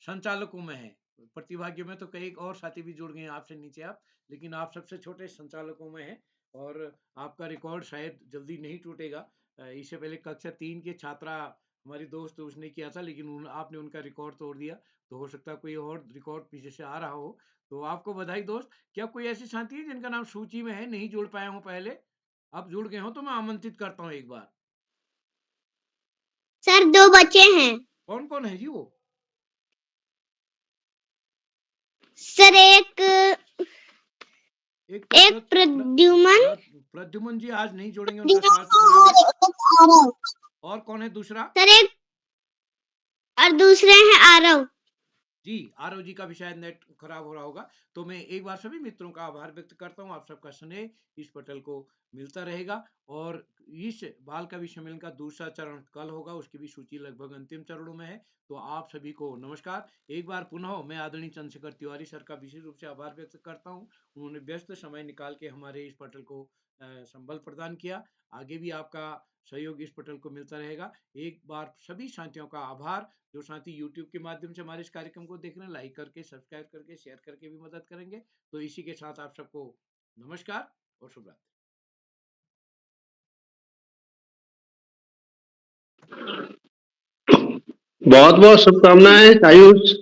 संचालकों में हैं। प्रतिभागियों में तो कई और साथी भी जुड़ गए हैं आपसे नीचे आप, लेकिन आप सबसे छोटे संचालकों में हैं और आपका रिकॉर्ड शायद जल्दी नहीं टूटेगा। इससे पहले कक्षा 3 की छात्रा हमारी दोस्त उसने किया था, लेकिन आपने उनका रिकॉर्ड तोड़ दिया। तो हो सकता है कोई और रिकॉर्ड पीछे से आ रहा हो। तो आपको बधाई दोस्त। क्या कोई ऐसे साथी है जिनका नाम सूची में है, नहीं जुड़ पाए हों पहले? अब जुड़ गए हो तो मैं आमंत्रित करता हूँ एक बार। सर 2 बच्चे हैं। कौन-कौन है जी वो? सर एक प्रद्युमन। प्रद्युमन जी आज नहीं जुड़ेंगे, उनका स्वास्थ्य खराब है। और कौन है दूसरा? सर एक और दूसरे हैं आरव। जी, आरव जी का भी शायद नेट खराब हो रहा होगा। तो मैं एक बार सभी मित्रों का आभार व्यक्त करता हूँ। आप सबका स्नेह इस पटल को मिलता रहेगा और इस बाल कवि सम्मेलन का दूसरा चरण कल होगा, उसकी भी सूची लगभग अंतिम चरणों में है। तो आप सभी को नमस्कार। एक बार पुनः मैं आदरणीय चंद्रशेखर तिवारी सर का विशेष रूप से आभार व्यक्त करता हूँ। उन्होंने व्यस्त समय निकाल के हमारे इस पटल को संबल प्रदान किया। आगे भी आपका सहयोग इस पटल को मिलता रहेगा। एक बार सभी साथियों का आभार, जो साथी यूट्यूब के माध्यम से हमारे इस कार्यक्रम को देख रहे हैं, लाइक करके, सब्सक्राइब करके, शेयर करके भी मदद करेंगे। तो इसी के साथ आप सबको नमस्कार और शुभ रात्रि। बहुत बहुत शुभकामनाएं आयुष।